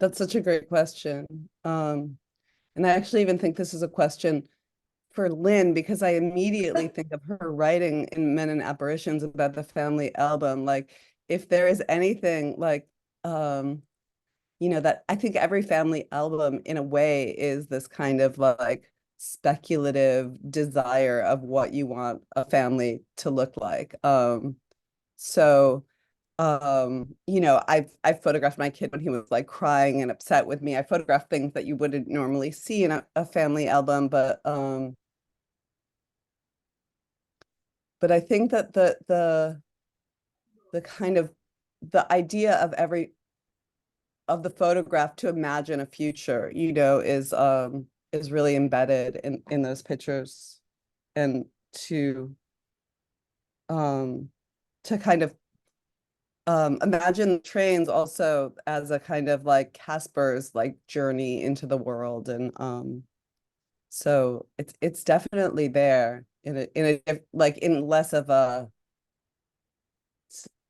That's such a great question. And I actually even think this is a question for Lynn, because I immediately think of her writing in Men and Apparitions about the family album. Like, if there is anything like, you know, that I think every family album in a way is this kind of like speculative desire of what you want a family to look like. So you know, I've photographed my kid when he was like crying and upset with me. I photographed things that you wouldn't normally see in a family album, but I think that the kind of the idea of the photograph to imagine a future, you know, is really embedded in those pictures, and to kind of imagine trains also as a kind of like Casper's like journey into the world, and so it's definitely there in a like in less of a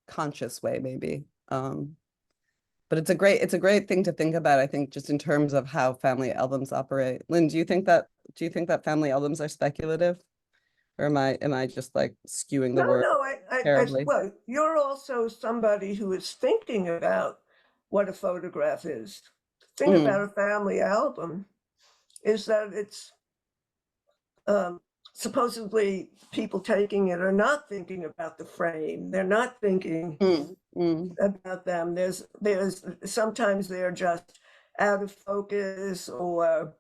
conscious way maybe, but it's a great thing to think about, I think, just in terms of how family albums operate. Lynn, do you think that family albums are speculative, or am I just like skewing the word No, terribly? well, you're also somebody who is thinking about what a photograph is. thing about a family album is that it's supposedly people taking it are not thinking about the frame. They're not thinking about them. There's sometimes they're just out of focus, or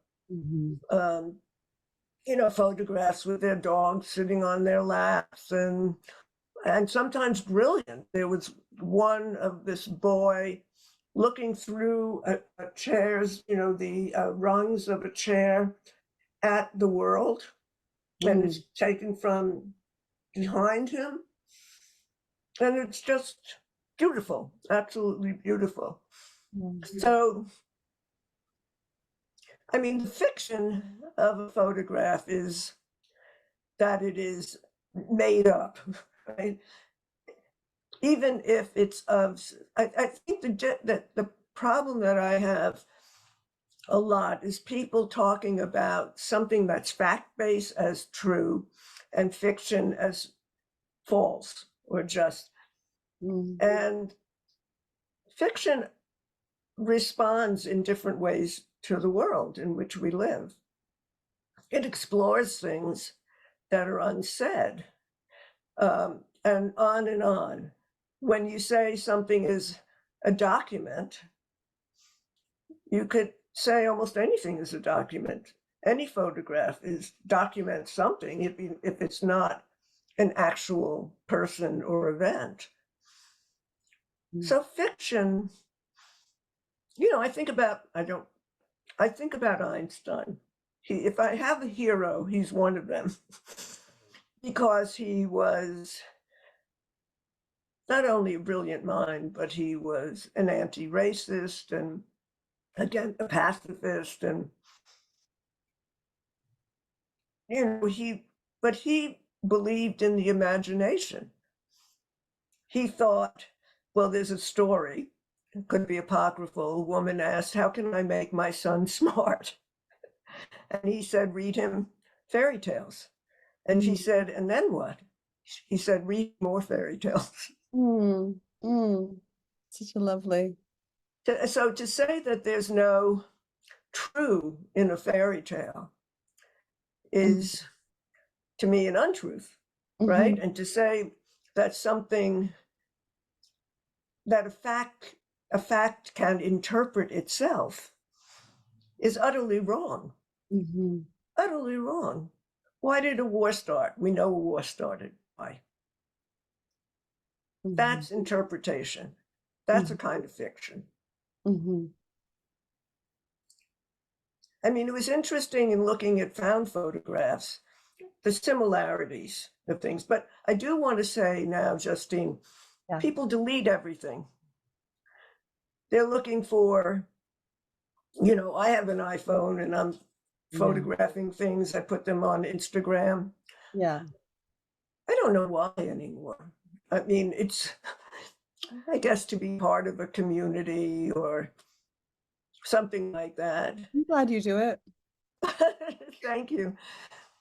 photographs with their dogs sitting on their laps, and sometimes brilliant. There was one of this boy looking through a chairs, the rungs of a chair at the world, and it's taken from behind him. And it's just beautiful, absolutely beautiful. So, I mean, the fiction of a photograph is that it is made up, right? Even if it's I think that the problem that I have a lot is people talking about something that's fact-based as true and fiction as false or just. And fiction responds in different ways to the world in which we live. It explores things that are unsaid, and on and on. When you say something is a document, you could say almost anything is a document. Any photograph documents something if it's not an actual person or event. So fiction, I think about Einstein. If I have a hero, he's one of them, because he was not only a brilliant mind, but he was an anti-racist and, again, a pacifist, and but he believed in the imagination. He thought, well, there's a story, it could be apocryphal. A woman asked, how can I make my son smart? And he said, read him fairy tales. And she said, and then what? He said, read more fairy tales. Such a lovely. So to say that there's no true in a fairy tale is, to me, an untruth, right? And to say that something, that a fact can interpret itself is utterly wrong. Utterly wrong. Why did a war start? We know a war started. Why? That's interpretation. That's a kind of fiction. I mean, it was interesting in looking at found photographs, the similarities of things. But I do want to say now, Justine, people delete everything. They're looking for, I have an iPhone and I'm photographing things. I put them on Instagram. Yeah. I don't know why anymore. I mean, it's, I guess, to be part of a community or something like that. I'm glad you do it. Thank you.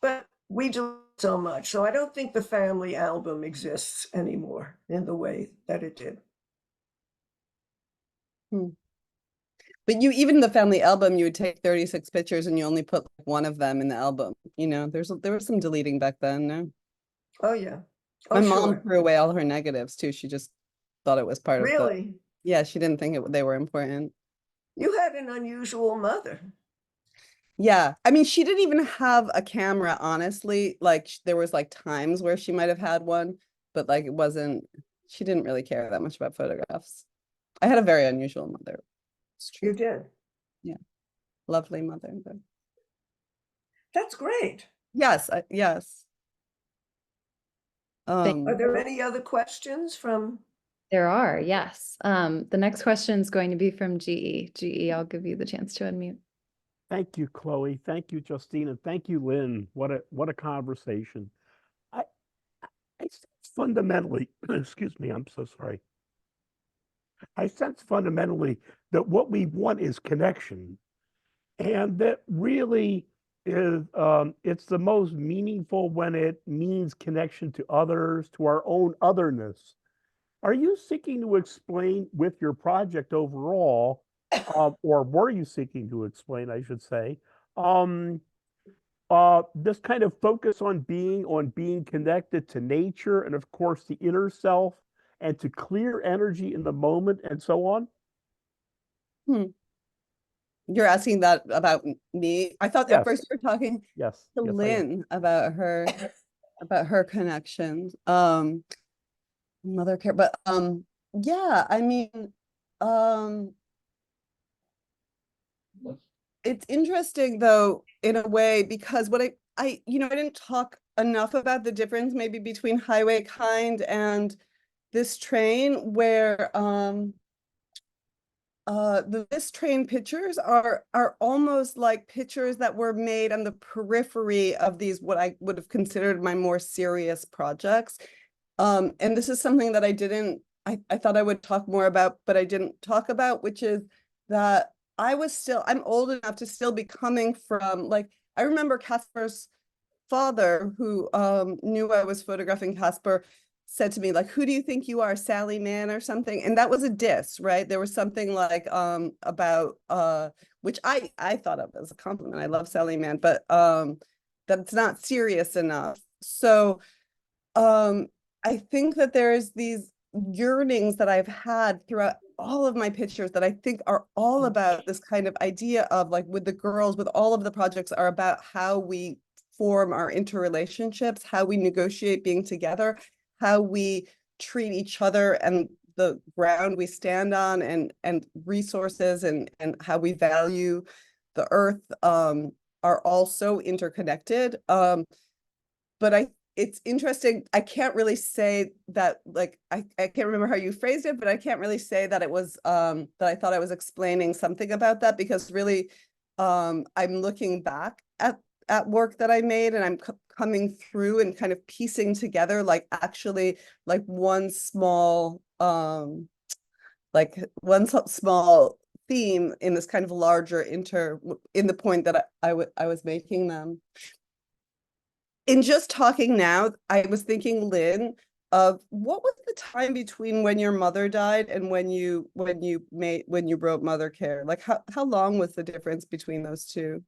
But we do so much. So I don't think the family album exists anymore in the way that it did. But even the family album, you would take 36 pictures and you only put one of them in the album. There was some deleting back then, no? Oh, yeah. My mom threw away all her negatives too. She just thought it was part of Really? Yeah, she didn't think they were important. You had an unusual mother. Yeah. I mean, she didn't even have a camera, honestly. Like there was times where she might have had one, but she didn't really care that much about photographs. I had a very unusual mother. It's true. You did? Yeah. Lovely mother. But... That's great. Yes. Yes. Are there any other questions from? There are, yes. The next question is going to be from GE. GE, I'll give you the chance to unmute. Thank you, Chloe. Thank you, Justine, and thank you, Lynn. What a conversation. I sense fundamentally, excuse me, I'm so sorry. I sense fundamentally that what we want is connection, and that really is it's the most meaningful when it means connection to others, to our own otherness. Are you seeking to explain with your project overall or were you seeking to explain, I should say, this kind of focus on being connected to nature and of course the inner self and to clear energy in the moment and so on? You're asking that about me? I thought at Yes. first you were talking Yes. to Yes, I am. Lynne about her connections. Mother care, but yeah, I mean, um it's interesting though in a way, because what I didn't talk enough about the difference maybe between highway kind and this train, where this train pictures are almost like pictures that were made on the periphery of these what I would have considered my more serious projects. And this is something that I thought I would talk more about, but I didn't talk about, which is that I'm old enough to still be coming from, like, I remember Casper's father, who knew I was photographing Casper, said to me, like, who do you think you are, Sally Mann or something? And that was a diss, right? There was something like about which I thought of as a compliment. I love Sally Mann, but that's not serious enough. So I think that there's these yearnings that I've had throughout all of my pictures that I think are all about this kind of idea of, like, with the girls, with all of the projects, are about how we form our interrelationships, how we negotiate being together, how we treat each other and the ground we stand on, and resources, and how we value the earth are all so interconnected. But it's interesting. I can't really say that, like, I can't remember how you phrased it, but I can't really say that it was that I thought I was explaining something about that, because really I'm looking back at work that I made, and I'm coming through and kind of piecing together, like, actually, like one small theme in this kind of larger in the point that I was making them. In just talking now, I was thinking, Lynne, of what was the time between when your mother died and when you wrote Mother Care? Like, how long was the difference between those two?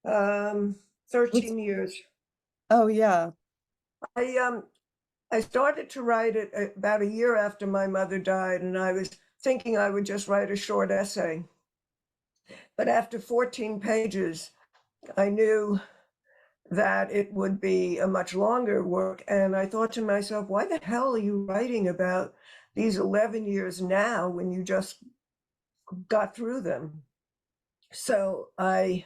13 years. Oh yeah. I started to write it about a year after my mother died, and I was thinking I would just write a short essay. But after 14 pages, I knew that it would be a much longer work. And I thought to myself, why the hell are you writing about these 11 years now when you just got through them? So I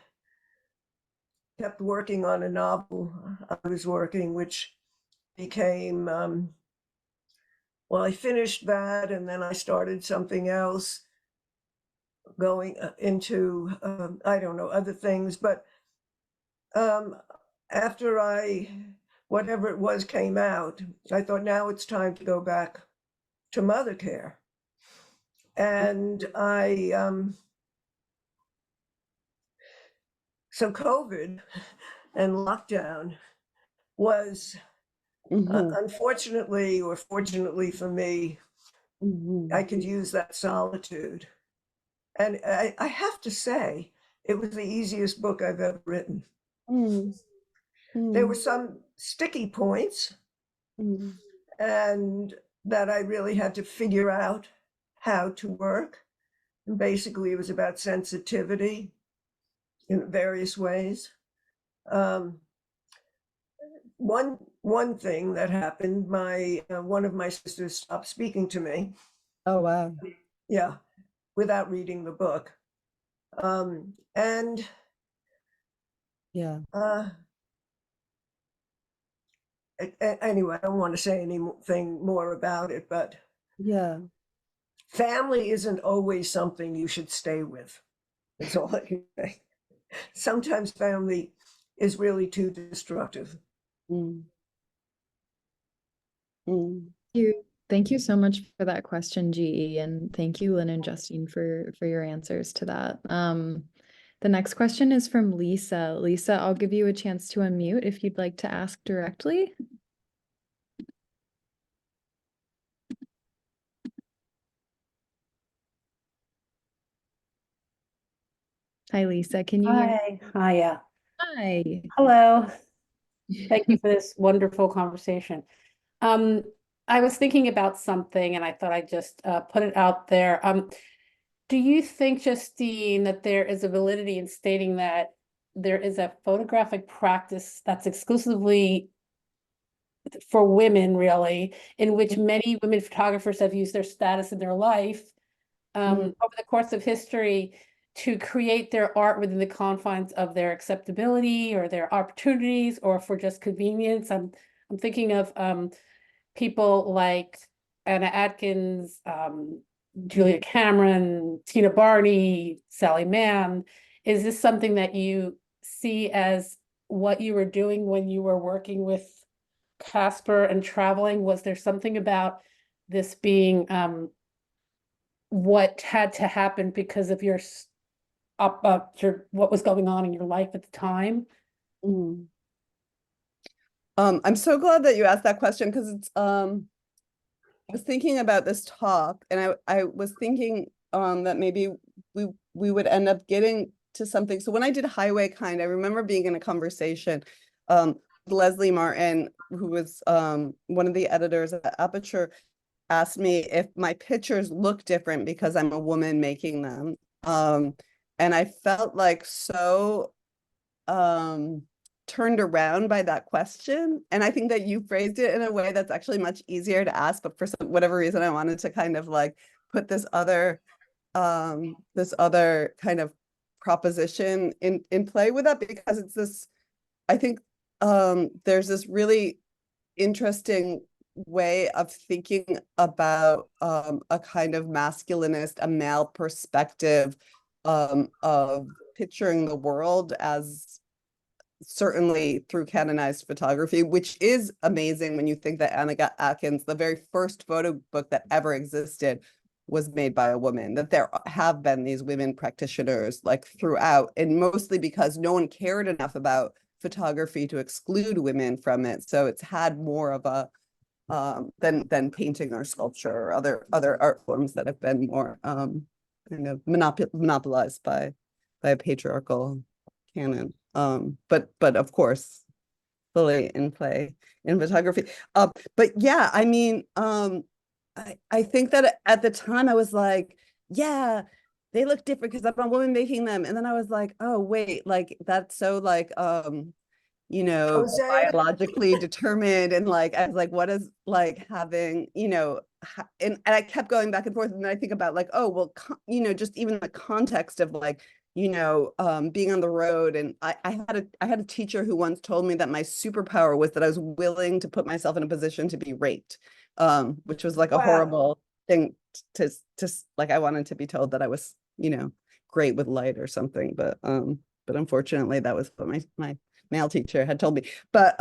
kept working on a novel I was working, which became, well, I finished that, and then I started something else, going into, I don't know, other things. But after whatever it was came out, I thought, now it's time to go back to Mother Care. And so COVID and lockdown was, unfortunately or fortunately for me, I could use that solitude. And I have to say, it was the easiest book I've ever written. There were some sticky points, and that I really had to figure out how to work. And basically, it was about sensitivity in various ways. One thing that happened, one of my sisters stopped speaking to me. Oh wow. Yeah, without reading the book. And Yeah. Anyway, I don't want to say anything more about it, but Yeah. family isn't always something you should stay with. That's all I can say. Sometimes family is really too destructive. Thank you so much for that question, GE, and thank you, Lynne and Justine, for your answers to that. The next question is from Lisa. Lisa, I'll give you a chance to unmute if you'd like to ask directly. Hi, Lisa. Can you hear me? Hi, hiya. Hi. Hello. Thank you for this wonderful conversation. Um, I was thinking about something and I thought I'd just put it out there. Do you think, Justine, that there is a validity in stating that there is a photographic practice that's exclusively for women, really, in which many women photographers have used their status in their life over the course of history to create their art within the confines of their acceptability or their opportunities or for just convenience? I'm thinking of people like Anna Atkins, Julia Cameron, Tina Barney, Sally Mann. Is this something that you see as what you were doing when you were working with Casper and traveling? Was there something about this being what had to happen because of your what was going on in your life at the time? I'm so glad that you asked that question because it's I was thinking about this talk and I was thinking that maybe we would end up getting to something. So when I did Highway Kind, I remember being in a conversation with Leslie Martin, who was one of the editors at Aperture, asked me if my pictures look different because I'm a woman making them. And I felt like so turned around by that question. And I think that you phrased it in a way that's actually much easier to ask, but for whatever reason, I wanted to kind of like put this other kind of proposition in play with that, because it's this, I think there's this really interesting way of thinking about a kind of masculinist, a male perspective of picturing the world, as certainly through canonized photography, which is amazing when you think that Anna Atkins, the very first photo book that ever existed, was made by a woman, that there have been these women practitioners like throughout, and mostly because no one cared enough about photography to exclude women from it. So it's had more of a than painting or sculpture or other art forms that have been more kind of monopolized by a patriarchal canon. But of course, fully in play in photography. But yeah, I mean, I think that at the time I was like, yeah, they look different because I'm a woman making them. And then I was like, oh wait, like that's so like you know, biologically determined, and like I was like, what is like having, you know, and I kept going back and forth, and then I think about like, oh well, you know, just even the context of like, you know, being on the road. And I had a teacher who once told me that my superpower was that I was willing to put myself in a position to be raped, which was like a horrible thing to like, I wanted to be told that I was, you know, great with light or something, but unfortunately that was what my male teacher had told me. But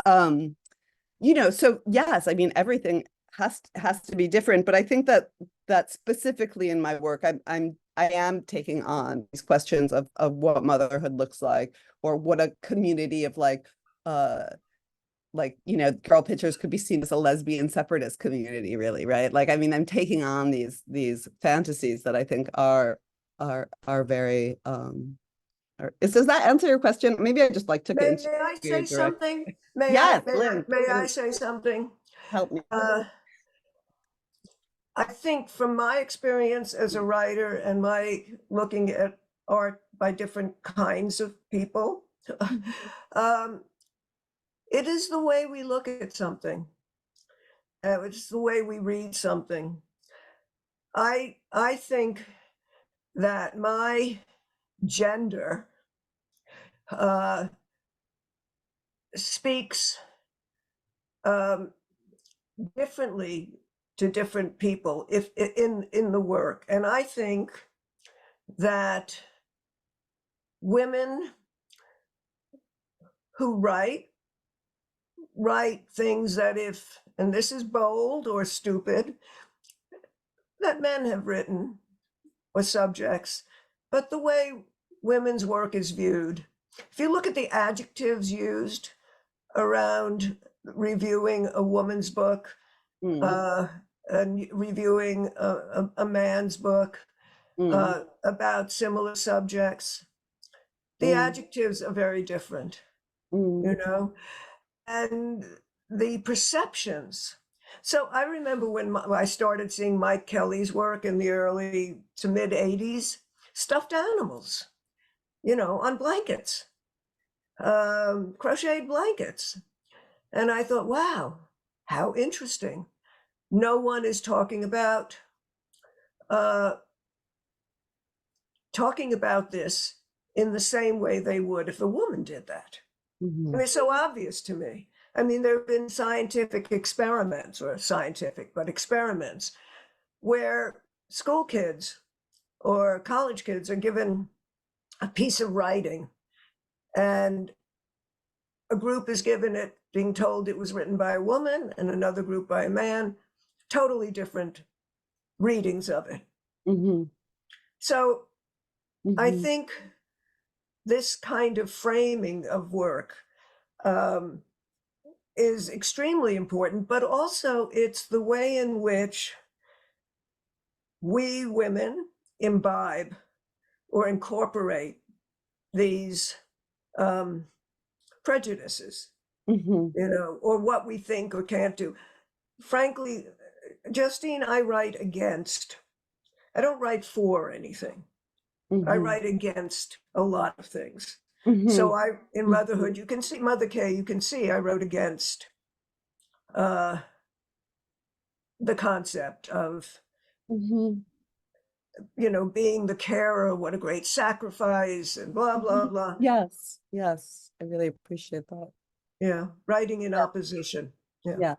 you know, so yes, I mean, everything has to be different, but I think that specifically in my work, I am taking on these questions of what motherhood looks like, or what a community of like, you know, girl pictures could be seen as a lesbian separatist community, really, right? Like, I mean, I'm taking on these fantasies that I think are very does that answer your question? Maybe I just like took it. May I say something? Yes, may I say something? Help me. I think from my experience as a writer and my looking at art by different kinds of people, it is the way we look at something. It's the way we read something. I think that my gender speaks differently to different people if in the work. And I think that women who write things that, if, and this is bold or stupid, that men have written, or subjects, but the way women's work is viewed. If you look at the adjectives used around reviewing a woman's book, and reviewing a man's book about similar subjects, The adjectives are very different, you know, and the perceptions. So I remember when I started seeing Mike Kelly's work in the early to mid 80s, stuffed animals, you know, on blankets, crocheted blankets. And I thought, wow, how interesting. No one is talking about this in the same way they would if a woman did that. And it's so obvious to me. I mean, there have been scientific experiments, or scientific, but experiments, where school kids or college kids are given a piece of writing, and a group is given it being told it was written by a woman, and another group by a man, totally different readings of it. So I think this kind of framing of work is extremely important, but also it's the way in which we women imbibe or incorporate these prejudices, you know, or what we think or can't do. Frankly, Justine, I write against. I don't write for anything. I write against a lot of things. So in Motherhood, you can see, Mother K, you can see I wrote against the concept of, you know, being the carer, what a great sacrifice, and blah, blah, blah. Yes, yes, I really appreciate that. Yeah, writing in opposition. Yeah.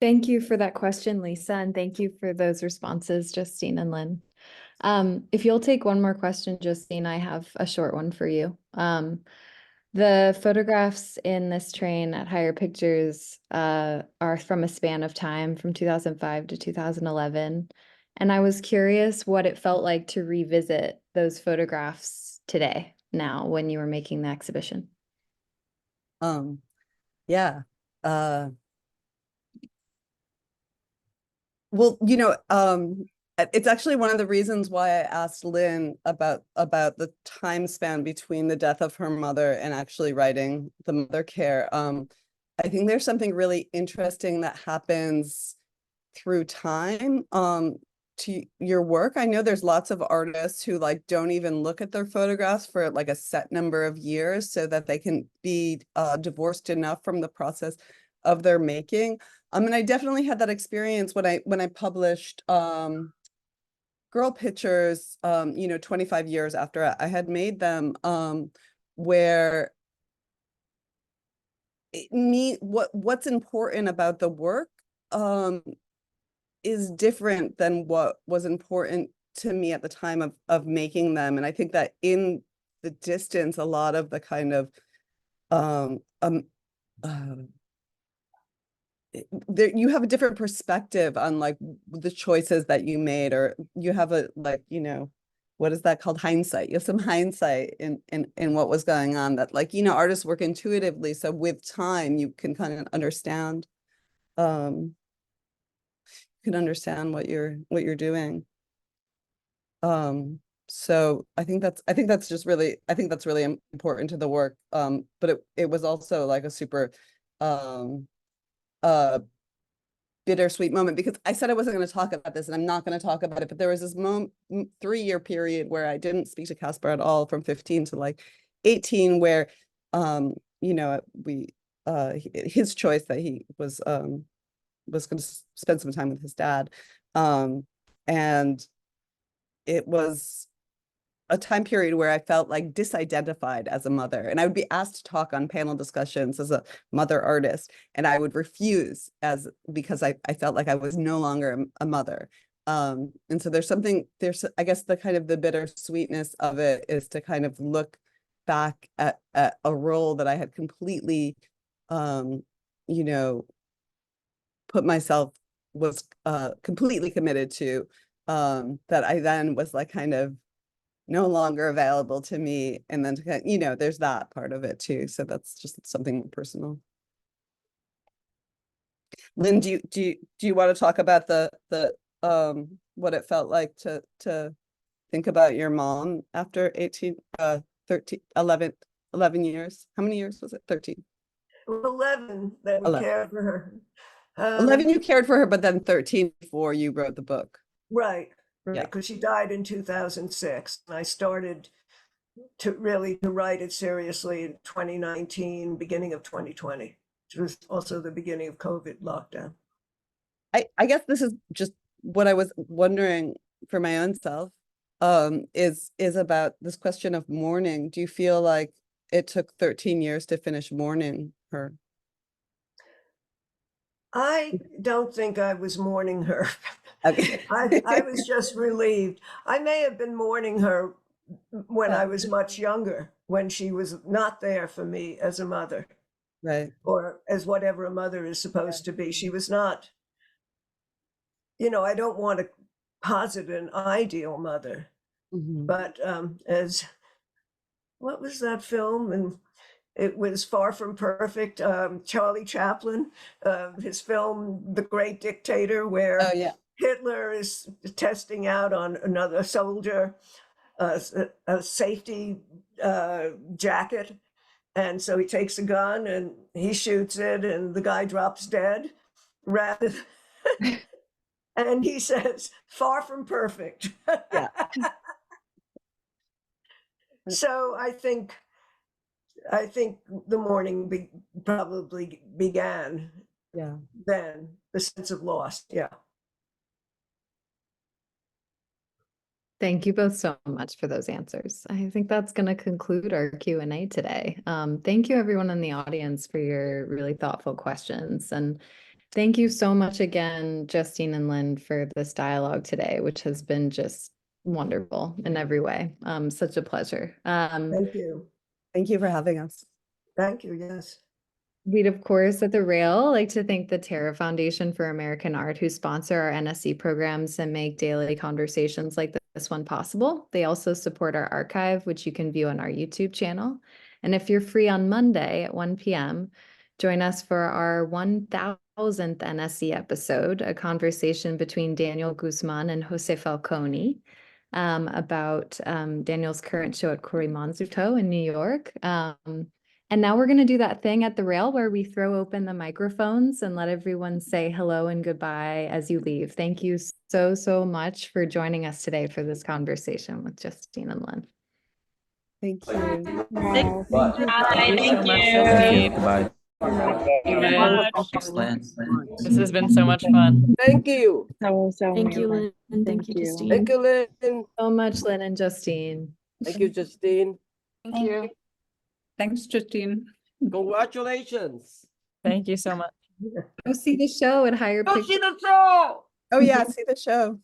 Thank you for that question, Lisa, and thank you for those responses, Justine and Lynn. If you'll take one more question, Justine, I have a short one for you. The photographs in this train at Higher Pictures are from a span of time from 2005 to 2011. And I was curious what it felt like to revisit those photographs today, now, when you were making the exhibition. Yeah. Well, you know, it's actually one of the reasons why I asked Lynn about the time span between the death of her mother and actually writing the mother care. I think there's something really interesting that happens through time to your work. I know there's lots of artists who like don't even look at their photographs for like a set number of years so that they can be divorced enough from the process of their making. And I definitely had that experience when I published Girl Pictures, you know, 25 years after I had made them, where what's important about the work is different than what was important to me at the time of making them. And I think that in the distance, a lot of the kind of there you have a different perspective on like the choices that you made, or you have a, like, you know, what is that called? Hindsight. You have some hindsight in what was going on, that, like, you know, artists work intuitively. So with time, you can kind of understand, what you're doing. So I think that's just really, important to the work. But it was also like a super, bittersweet moment, because I said I wasn't going to talk about this, and I'm not going to talk about it, but there was this 3-year period where I didn't speak to Caspar at all, from 15 to like 18, where you know, his choice that he was going to spend some time with his dad, and it was a time period where I felt like disidentified as a mother, and I would be asked to talk on panel discussions as a mother artist, and I would refuse because I felt like I was no longer a mother. And so there's I guess the kind of the bittersweetness of it is to kind of look back at a role that I had completely, you know, was completely committed to, that I then was like kind of no longer available to me. And then, you know, there's that part of it too. So that's just something personal. Lynn, do you want to talk about the what it felt like to think about your mom after 11 years? How many years was it? 13. 11 that we 11. cared for her. 11 you cared for her, but then 13 before you wrote the book. Right, Yeah. because she died in 2006. And I started to write it seriously in 2019, beginning of 2020, which was also the beginning of COVID lockdown. I guess this is just what I was wondering for my own self, is about this question of mourning. Do you feel like it took 13 years to finish mourning her? I don't think I was mourning her. Okay. I was just relieved. I may have been mourning her when I was much younger, when she was not there for me as a mother, Right. or as whatever a mother is supposed to be. She was not, I don't want to posit an ideal mother, but as, what was that film? And it was Far From Perfect, Charlie Chaplin, his film, The Great Dictator, where Oh, yeah. Hitler is testing out on another soldier a safety jacket. And so he takes a gun and he shoots it and the guy drops dead. Rather and he says, "Far from perfect." Yeah. So I think the mourning probably began then, the sense of loss. Yeah. Thank you both so much for those answers. I think that's going to conclude our Q&A today. Thank you everyone in the audience for your really thoughtful questions. And thank you so much again, Justine and Lynne, for this dialogue today, which has been just wonderful in every way. Such a pleasure. Thank you. Thank you for having us. Thank you. Yes. We'd, of course, at The Rail like to thank the Terra Foundation for American Art, who sponsor our NSE programs and make daily conversations like this one possible. They also support our archive, which you can view on our YouTube channel. And if you're free on Monday at 1 p.m., join us for our 1000th NSE episode, a conversation between Daniel Guzman and Jose Falcone about Daniel's current show at Cory Monzuto in New York. And now we're going to do that thing at The Rail where we throw open the microphones and let everyone say hello and goodbye as you leave. Thank you so much for joining us today for this conversation with Justine and Lynne. Thank you. Bye. Thank you. Goodbye. Thank you very much. Thanks, Lynn. This has been so much fun. Thank you. Thank you, Lynne. And thank you, Justine. Thank you, Lynn. So much, Lynne and Justine. Thank you, Justine. Thank you. Thanks, Justine. Congratulations. Thank you so much. Go see the show at Higher Go Picture. see the show. Oh yeah, see the show.